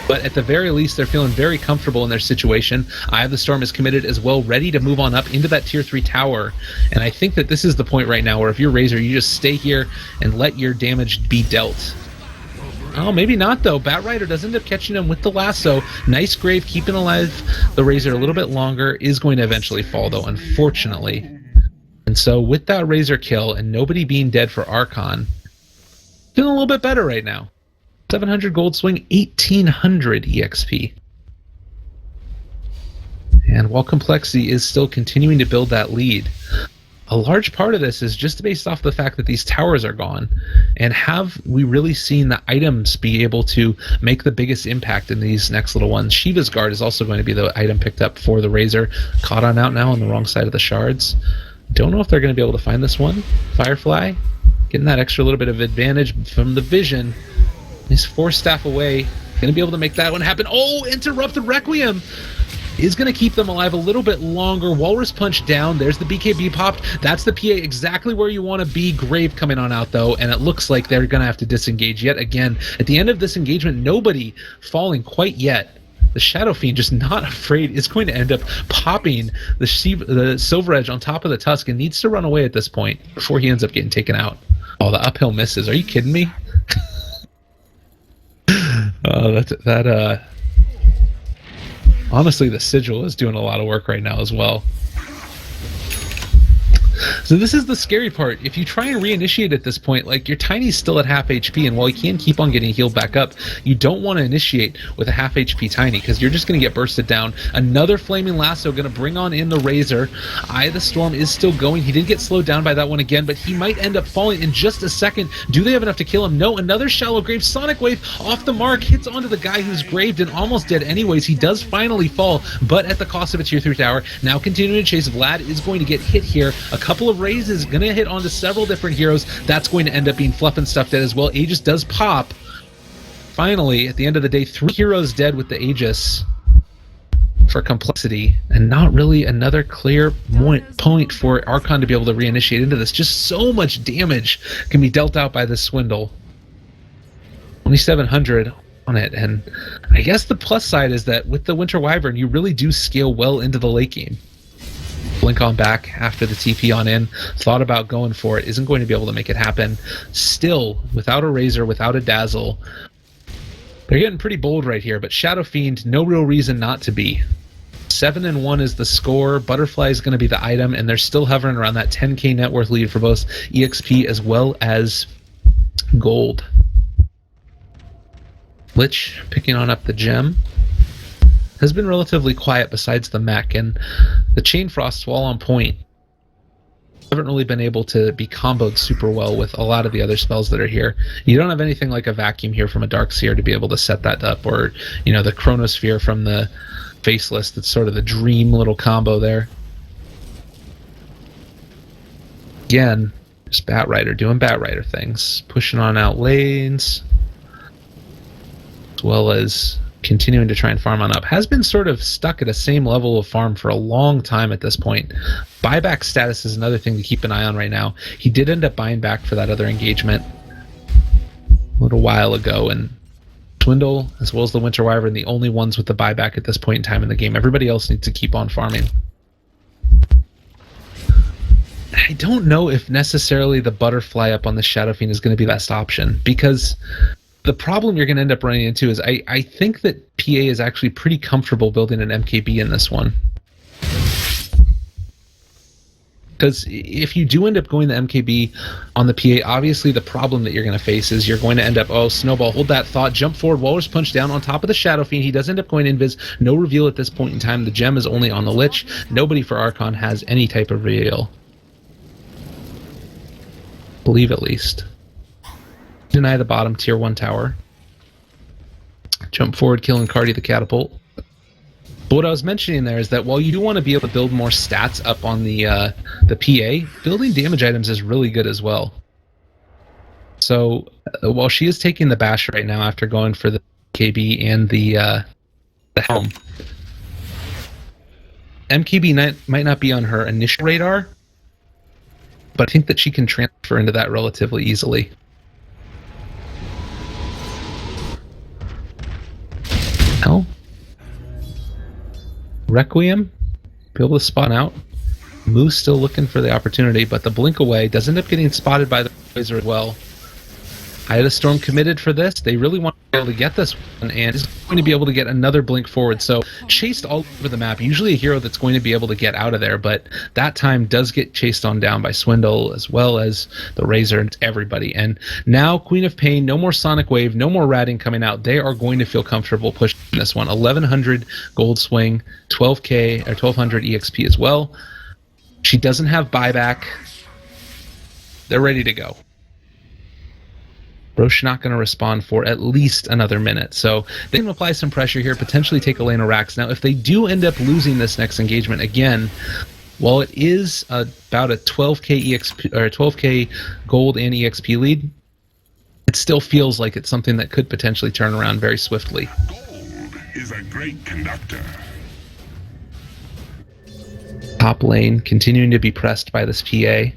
But at the very least, they're feeling very comfortable in their situation. Eye of the Storm is committed as well, ready to move on up into that tier 3 tower. And I think that this is the point right now where if you're Razor, you just stay here and let your damage be dealt. Oh, maybe not, though. Bat Rider does end up catching him with the lasso. Nice Grave, keeping alive the Razor a little bit longer. Is going to eventually fall, though, unfortunately. And so with that Razor kill and nobody being dead for Archon, feeling a little bit better right now. 700 gold swing, 1800 EXP. And while Complexity is still continuing to build that lead, a large part of this is just based off the fact that these towers are gone. And have we really seen the items be able to make the biggest impact in these next little ones? Shiva's Guard is also going to be the item picked up for the Razor. Caught on out now on the wrong side of the shards. Don't know if they're going to be able to find this one. Firefly, getting that extra little bit of advantage from the vision. He's 4 staff away. Going to be able to make that one happen. Oh, Interrupt the Requiem is going to keep them alive a little bit longer. Walrus punch down. There's the BKB popped. That's the PA exactly where you want to be. Grave coming on out, though, and it looks like they're going to have to disengage yet again. At the end of this engagement, nobody falling quite yet. The Shadow Fiend, just not afraid, is going to end up popping the Silver Edge on top of the Tusk and needs to run away at this point before he ends up getting taken out. Oh, the uphill misses. Are you kidding me? Honestly, the Sigil is doing a lot of work right now as well. So this is the scary part. If you try and reinitiate at this point, like, your Tiny's still at half HP, and while he can keep on getting healed back up, you don't want to initiate with a half HP Tiny, because you're just going to get bursted down. Another Flaming Lasso going to bring on in the Razor. Eye of the Storm is still going. He did get slowed down by that one again, but he might end up falling in just a second. Do they have enough to kill him? No, another Shallow Grave. Sonic Wave off the mark, hits onto the guy who's graved and almost dead anyways. He does finally fall, but at the cost of a tier 3 tower. Now continuing to chase. Vlad is going to get hit here. A couple of raises going to hit onto several different heroes. That's going to end up being Fluff and Stuff dead as well. Aegis does pop. Finally, at the end of the day, 3 heroes dead with the Aegis for Complexity, and not really another clear point for Archon to be able to reinitiate into this. Just so much damage can be dealt out by this Swindle. Only 700 on it, and I guess the plus side is that with the Winter Wyvern, you really do scale well into the late game. Blink on back after the TP on in, thought about going for it, isn't going to be able to make it happen. Still, without a Razor, without a Dazzle, they're getting pretty bold right here, but Shadow Fiend, no real reason not to be. 7-1 is the score. Butterfly is going to be the item, and they're still hovering around that 10k net worth lead for both EXP as well as gold. Lich picking on up the gem. Has been relatively quiet besides the mech, and the Chain Frost, while on point, haven't really been able to be comboed super well with a lot of the other spells that are here. You don't have anything like a Vacuum here from a Darkseer to be able to set that up, or, you know, the Chronosphere from the Faceless. That's sort of the dream little combo there. Again, just Bat Rider doing Bat Rider things, pushing on out lanes, as well as continuing to try and farm on up. Has been sort of stuck at a same level of farm for a long time at this point. Buyback status is another thing to keep an eye on right now. He did end up buying back for that other engagement a little while ago, and Swindle as well as the Winter Wyvern, the only ones with the buyback at this point in time in the game. Everybody else needs to keep on farming. I don't know if necessarily the Butterfly up on the Shadow Fiend is going to be the best option, because the problem you're going to end up running into is I think that PA is actually pretty comfortable building an MKB in this one. Because if you do end up going the MKB on the PA, obviously the problem that you're going to face is you're going to end up, oh, Snowball, hold that thought, jump forward, Walrus punch down on top of the Shadow Fiend. He does end up going invis. No reveal at this point in time. The gem is only on the Lich. Nobody for Archon has any type of reveal. Believe at least. Deny the bottom tier 1 tower. Jump forward, killing Cardi the catapult. But what I was mentioning there is that while you do want to be able to build more stats up on the PA, building damage items is really good as well. So while she is taking the bash right now after going for the KB and the helm, MKB might not be on her initial radar, but I think that she can transfer into that relatively easily. Hell. Requiem, be able to spawn out. Moose still looking for the opportunity, but the blink away does end up getting spotted by the Razor as well. I had a Storm committed for this. They really want to be able to get this one, and is going to be able to get another blink forward. So chased all over the map. Usually a hero that's going to be able to get out of there, but that time does get chased on down by Swindle as well as the Razor and everybody. And now Queen of Pain, no more Sonic Wave, no more ratting coming out. They are going to feel comfortable pushing this one. 1100 gold swing, 12k or 1200 EXP as well. She doesn't have buyback. They're ready to go. Roche not going to respond for at least another minute. So they can apply some pressure here, potentially take a lane of racks. Now, if they do end up losing this next engagement again, while it is about a 12k EXP or 12k gold and EXP lead, it still feels like it's something that could potentially turn around very swiftly. Gold is a great conductor. Top lane continuing to be pressed by this PA.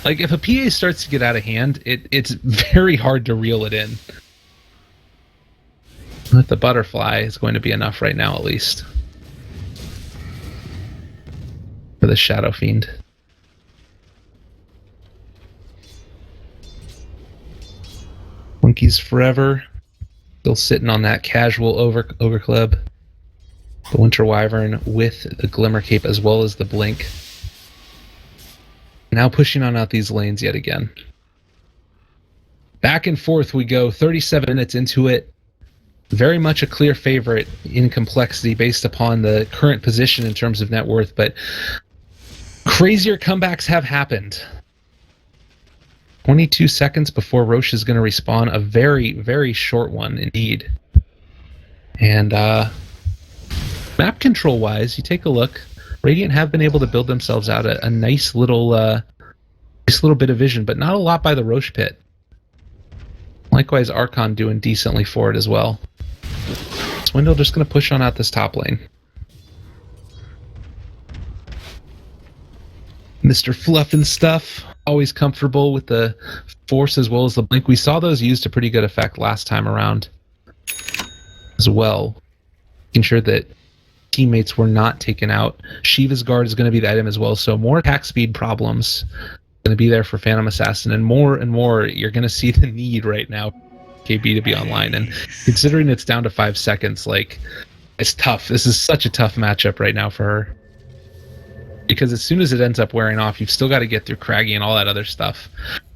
Like, if a PA starts to get out of hand, it's very hard to reel it in. But the butterfly is going to be enough right now, at least. For the Shadow Fiend. Monkey's Forever. Still sitting on that casual Ogre Club. The Winter Wyvern with the Glimmer Cape as well as the Blink. Now pushing on out these lanes yet again. Back and forth we go, 37 minutes into it. Very much a clear favorite in complexity based upon the current position in terms of net worth, but crazier comebacks have happened. 22 seconds before Roche is going to respawn, a very, very short one indeed. And map control wise, you take a look. Radiant have been able to build themselves out a nice little bit of vision, but not a lot by the Roche pit. Likewise, Archon doing decently for it as well. Swindle just going to push on out this top lane. Mr. Fluff and Stuff, always comfortable with the Force as well as the Blink. We saw those used to pretty good effect last time around as well. Making sure that teammates were not taken out. Shiva's Guard is going to be the item as well, so more attack speed problems going to be there for Phantom Assassin, and more you're going to see the need right now KB to be online. And considering it's down to 5 seconds, like, it's tough. This is such a tough matchup right now for her, because as soon as it ends up wearing off, you've still got to get through Craggy and all that other stuff.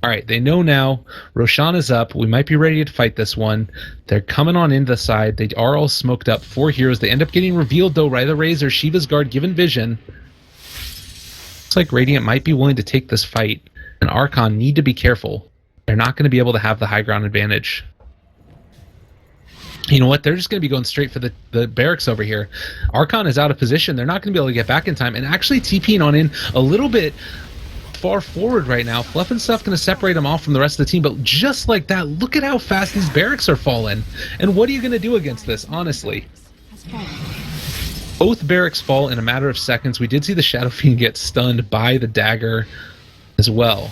All right, they know now. Roshan is up. We might be ready to fight this one. They're coming on into the side. They are all smoked up. 4 heroes. They end up getting revealed, though, by the Razor. Shiva's Guard given vision. Looks like Radiant might be willing to take this fight, and Archon need to be careful. They're not going to be able to have the high ground advantage. You know what? They're just going to be going straight for the barracks over here. Archon is out of position. They're not going to be able to get back in time, and actually TPing on in a little bit far forward right now. Fluff and Stuff going to separate them off from the rest of the team, but just like that, look at how fast these barracks are falling. And what are you going to do against this, honestly? Both barracks fall in a matter of seconds. We did see the Shadow Fiend get stunned by the dagger as well.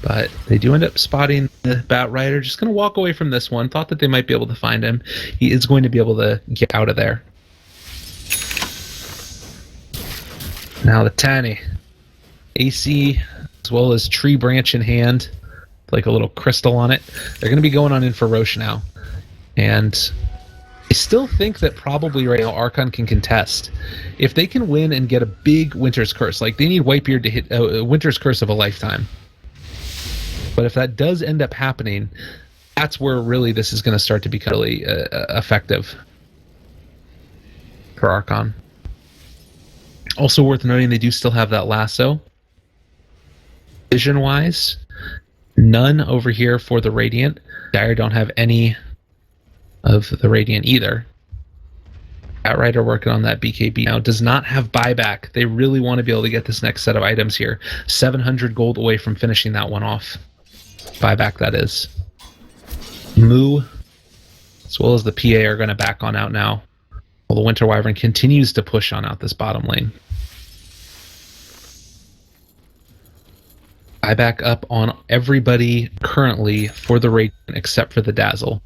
But they do end up spotting the Bat Rider. Just going to walk away from this one. Thought that they might be able to find him. He is going to be able to get out of there. Now the Tani. AC as well as Tree Branch in hand. Like a little crystal on it. They're going to be going on in for Roche now. And I still think that probably right now Archon can contest. If they can win and get a big Winter's Curse, like they need Whitebeard to hit a Winter's Curse of a lifetime. But if that does end up happening, that's where really this is going to start to become really effective for Archon. Also worth noting, they do still have that lasso. Vision-wise, None over here for the Radiant. Dire don't have any of the Radiant either. Outrider working on that BKB now. Does not have buyback. They really want to be able to get this next set of items here. 700 gold away from finishing that one off. Buyback, that is. Moo, as well as the PA, are going to back on out now. While the Winter Wyvern continues to push on out this bottom lane. Buyback up on everybody currently for the Radiant except for the Dazzle.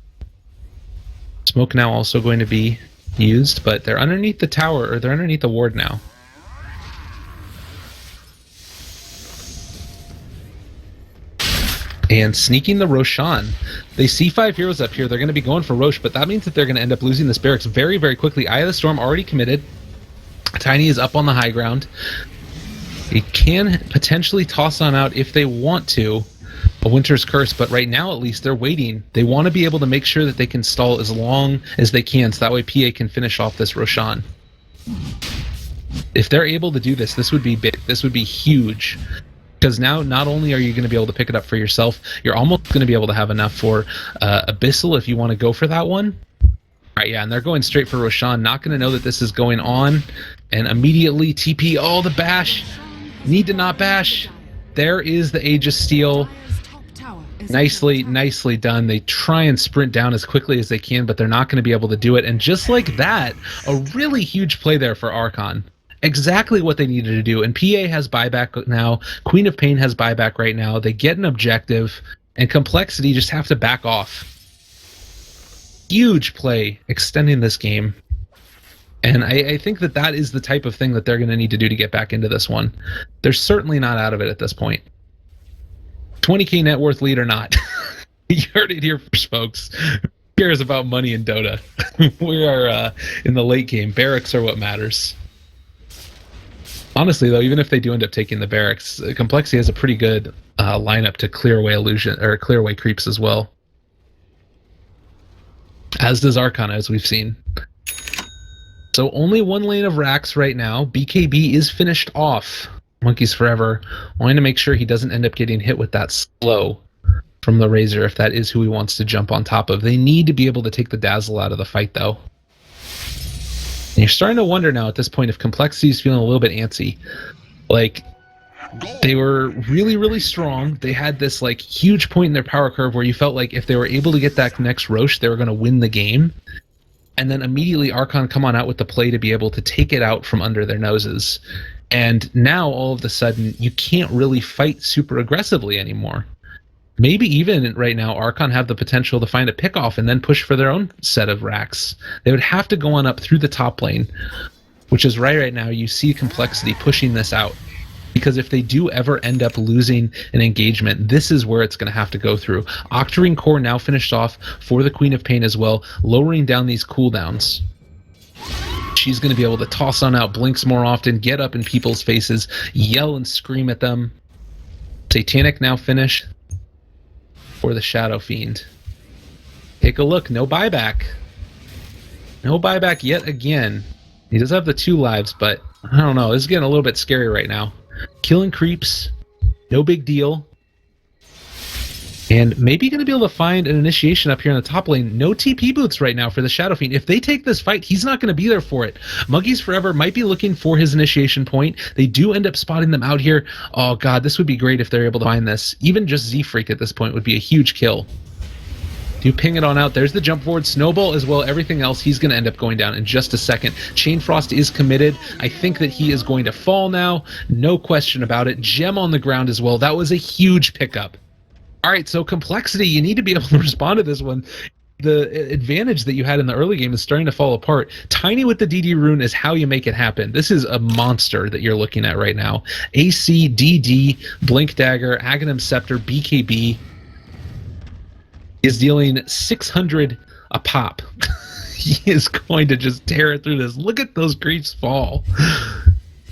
Smoke now also going to be used, but they're underneath the tower, or they're underneath the ward now. And sneaking the Roshan. They see 5 heroes up here. They're going to be going for Rosh, but that means that they're going to end up losing this barracks very, very quickly. Eye of the Storm already committed. Tiny is up on the high ground. They can potentially toss on out if they want to a Winter's Curse, but right now at least they're waiting. They want to be able to make sure that they can stall as long as they can, so that way PA can finish off this Roshan. If they're able to do this, this would be big. This would be huge. Because now, not only are you going to be able to pick it up for yourself, you're almost going to be able to have enough for Abyssal if you want to go for that one. Alright, yeah, and they're going straight for Roshan. Not going to know that this is going on. And immediately TP, oh, the bash. Need to not bash. There is the Age of Steel. Nicely done. They try and sprint down as quickly as they can, but they're not going to be able to do it. And just like that, a really huge play there for Archon. Exactly what they needed to do. And PA has buyback now. Queen of Pain has buyback right now. They get an objective, and Complexity just have to back off. Huge play extending this game. And I think that that is the type of thing that they're going to need to do to get back into this one. They're certainly not out of it at this point. 20k net worth lead or not. You heard it here first, folks. Who cares about money in Dota? We are in the late game. Barracks are what matters. Honestly, though, even if they do end up taking the barracks, Complexity has a pretty good lineup to clear away illusion or clear away creeps as well. As does Archon, as we've seen. So only one lane of racks right now. BKB is finished off. Monkeys Forever wanting to make sure he doesn't end up getting hit with that slow from the Razor if that is who he wants to jump on top of. They need to be able to take the Dazzle out of the fight, though. And you're starting to wonder now at this point if Complexity is feeling a little bit antsy. Like, they were really, really strong. They had this like huge point in their power curve where you felt like if they were able to get that next Rosh, they were going to win the game. And then immediately Archon come on out with the play to be able to take it out from under their noses. And now all of a sudden you can't really fight super aggressively anymore. Maybe even right now Archon have the potential to find a pick-off and then push for their own set of racks. They would have to go on up through the top lane, which is right now you see Complexity pushing this out. Because if they do ever end up losing an engagement, this is where it's going to have to go through. Octarine Core now finished off for the Queen of Pain as well, lowering down these cooldowns. She's going to be able to toss on out blinks more often, get up in people's faces, yell and scream at them. Satanic now finish for the Shadow Fiend. Take a look, no buyback. No buyback yet again. He does have the 2 lives, but I don't know, this is getting a little bit scary right now. Killing creeps, no big deal. And maybe going to be able to find an initiation up here in the top lane. No TP boots right now for the Shadow Fiend. If they take this fight, he's not going to be there for it. Monkeys Forever might be looking for his initiation point. They do end up spotting them out here. Oh god, this would be great if they're able to find this. Even just Z-Freak at this point would be a huge kill. Do ping it on out. There's the jump forward. Snowball as well. Everything else, he's going to end up going down in just a second. Chain Frost is committed. I think that he is going to fall now. No question about it. Gem on the ground as well. That was a huge pickup. All right, so Complexity, you need to be able to respond to this one. The advantage that you had in the early game is starting to fall apart. Tiny with the DD rune is how you make it happen. This is a monster that you're looking at right now. AC, DD, Blink Dagger, Aghanim Scepter, BKB. Is dealing 600 a pop. He is going to just tear it through this. Look at those creeps fall.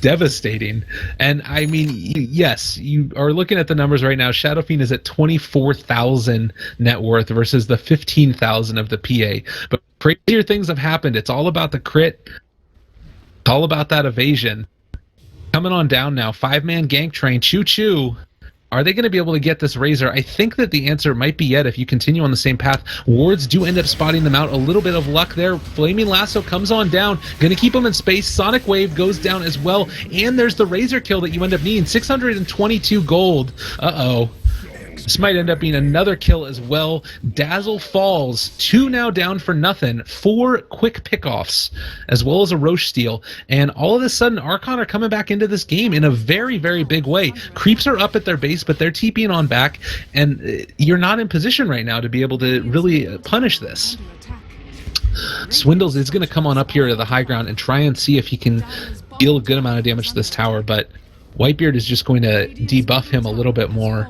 Devastating. And I mean, yes, you are looking at the numbers right now. Shadow Fiend is at 24,000 net worth versus the 15,000 of the PA. But crazier things have happened. It's all about the crit. It's all about that evasion. Coming on down now. 5-man gank train. Choo choo. Are they going to be able to get this Razor? I think that the answer might be yet if you continue on the same path. Wards do end up spotting them out. A little bit of luck there. Flaming Lasso comes on down. Going to keep them in space. Sonic Wave goes down as well. And there's the Razor kill that you end up needing. 622 gold. Uh-oh. This might end up being another kill as well. Dazzle falls. 2 now down for nothing. 4 quick pickoffs, as well as a Roche steal. And all of a sudden, Archon are coming back into this game in a very, very big way. Creeps are up at their base, but they're TPing on back. And you're not in position right now to be able to really punish this. Swindles is going to come on up here to the high ground and try and see if he can deal a good amount of damage to this tower. But Whitebeard is just going to debuff him a little bit more.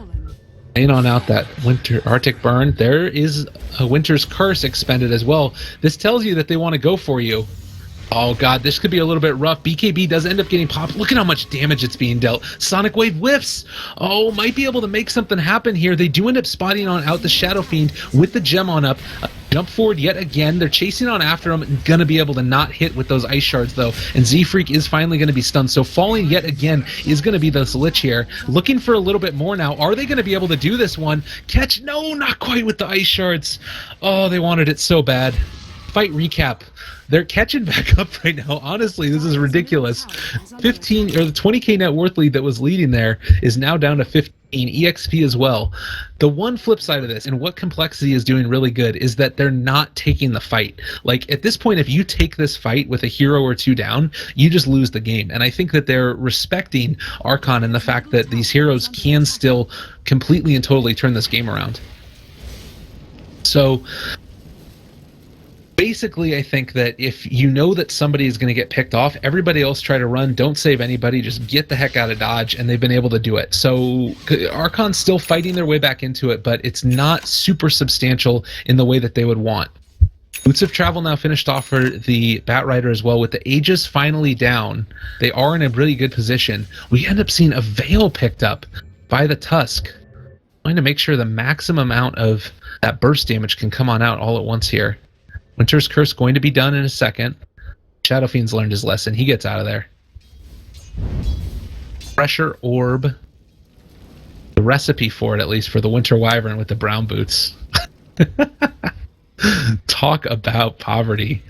In on out that winter Arctic burn. There is a Winter's Curse expended as well. This tells you that they want to go for you. Oh god, this could be a little bit rough. BKB does end up getting popped. Look at how much damage it's being dealt. Sonic Wave whiffs. Oh, might be able to make something happen here. They do end up spotting on out the Shadow Fiend with the gem on up. Jump forward yet again. They're chasing on after him and gonna be able to not hit with those ice shards though. And Z-Freak is finally gonna be stunned. So falling yet again is gonna be this Lich here. Looking for a little bit more now. Are they gonna be able to do this one? Catch? No, not quite with the ice shards. Oh, they wanted it so bad. Fight recap. They're catching back up right now. Honestly, this is ridiculous. 15 or the 20k net worth lead that was leading there is now down to 15 EXP as well. The one flip side of this, and what Complexity is doing really good, is that they're not taking the fight. Like at this point, if you take this fight with a hero or 2 down, you just lose the game. And I think that they're respecting Archon and the fact that these heroes can still completely and totally turn this game around. So basically, I think that if you know that somebody is going to get picked off, everybody else try to run. Don't save anybody. Just get the heck out of Dodge, and they've been able to do it. So Archon's still fighting their way back into it, but it's not super substantial in the way that they would want. Boots of Travel now finished off for the Batrider as well. With the Aegis finally down, they are in a really good position. We end up seeing a Veil picked up by the Tusk. I'm going to make sure the maximum amount of that burst damage can come on out all at once here. Winter's Curse going to be done in a second. Shadow Fiend's learned his lesson. He gets out of there. Pressure Orb. The recipe for it, at least, for the Winter Wyvern with the brown boots. Talk about poverty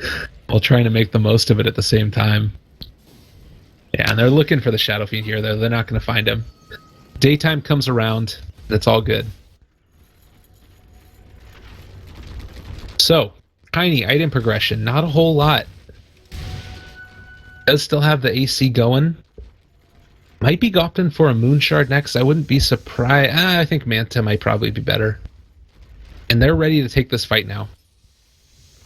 while trying to make the most of it at the same time. Yeah, and they're looking for the Shadow Fiend here. They're not going to find him. Daytime comes around. That's all good. So, tiny item progression, not a whole lot. Does still have the AC going. Might be opting for a Moon Shard next. I wouldn't be surprised. I think Manta might probably be better. And they're ready to take this fight now.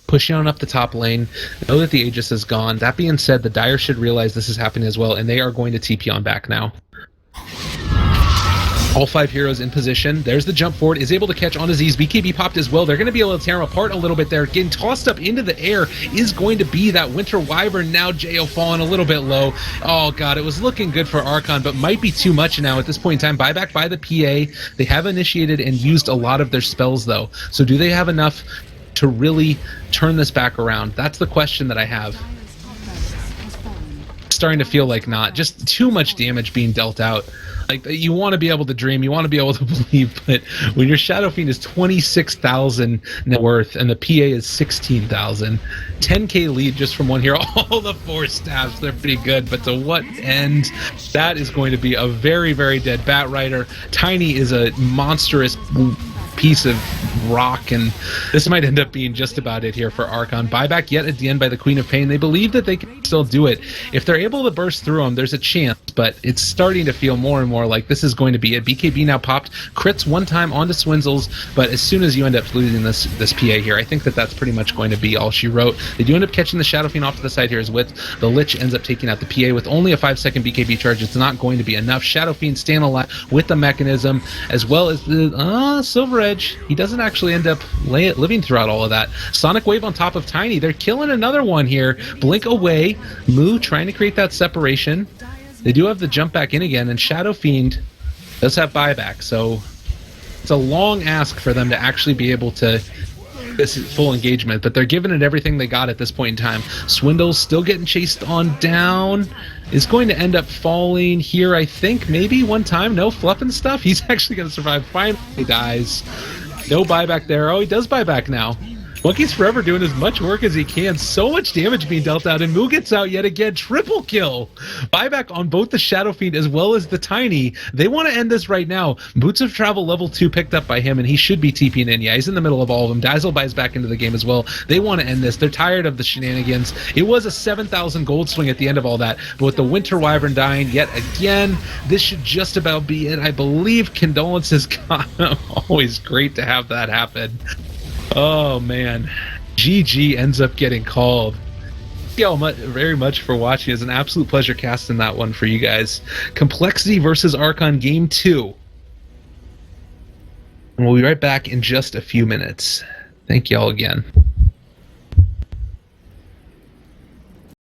Pushing on up the top lane. Know that the Aegis is gone. That being said, the Dire should realize this is happening as well, and they are going to TP on back now. All 5 heroes in position. There's the jump forward. Is able to catch onto Z's. BKB popped as well. They're going to be able to tear him apart a little bit there. Getting tossed up into the air is going to be that Winter Wyvern. Now Jo falling a little bit low. Oh god, it was looking good for Archon, but might be too much now at this point in time. Buyback by the PA. They have initiated and used a lot of their spells though. So do they have enough to really turn this back around? That's the question that I have. Starting to feel like not. Just too much damage being dealt out. Like, you want to be able to dream, you want to be able to believe, but when your Shadow Fiend is 26,000 net worth and the PA is 16,000, 10k lead just from one hero, all the 4 stabs, they're pretty good, but to what end? That is going to be a very, very dead Batrider. Tiny is a monstrous piece of rock, and this might end up being just about it here for Archon. Buyback yet at the end by the Queen of Pain. They believe that they can still do it. If they're able to burst through them, there's a chance, but it's starting to feel more and more like this is going to be it. BKB now popped, crits one time onto Swinzels, but as soon as you end up losing this PA here, I think that that's pretty much going to be all she wrote. They do end up catching the Shadow Fiend off to the side here as with the Lich ends up taking out the PA with only a 5-second BKB charge. It's not going to be enough. Shadow Fiend staying alive with the mechanism, as well as the Silver Edge. He doesn't actually end up living throughout all of that. Sonic Wave on top of Tiny. They're killing another one here. Blink away. Moo trying to create that separation. They do have the jump back in again, and Shadow Fiend does have buyback, so it's a long ask for them to actually be able to this is full engagement, but they're giving it everything they got at this point in time. Swindle's still getting chased on down. Is going to end up falling here, I think, maybe one time. No fluffing stuff. He's actually going to survive. Finally, he dies. No buyback there. Oh, he does buyback now. Monkey's forever doing as much work as he can. So much damage being dealt out, and Moo gets out yet again. Triple kill. Buyback on both the Shadow Fiend as well as the Tiny. They want to end this right now. Boots of Travel level 2 picked up by him, and he should be TPing in. Yeah, he's in the middle of all of them. Dazzle buys back into the game as well. They want to end this. They're tired of the shenanigans. It was a 7,000 gold swing at the end of all that, but with the Winter Wyvern dying yet again, this should just about be it. I believe Condolences. Always great to have that happen. Oh man, GG ends up getting called. Thank you all very much for watching. It's an absolute pleasure casting that one for you guys. Complexity versus Archon Game 2. And we'll be right back in just a few minutes. Thank you all again.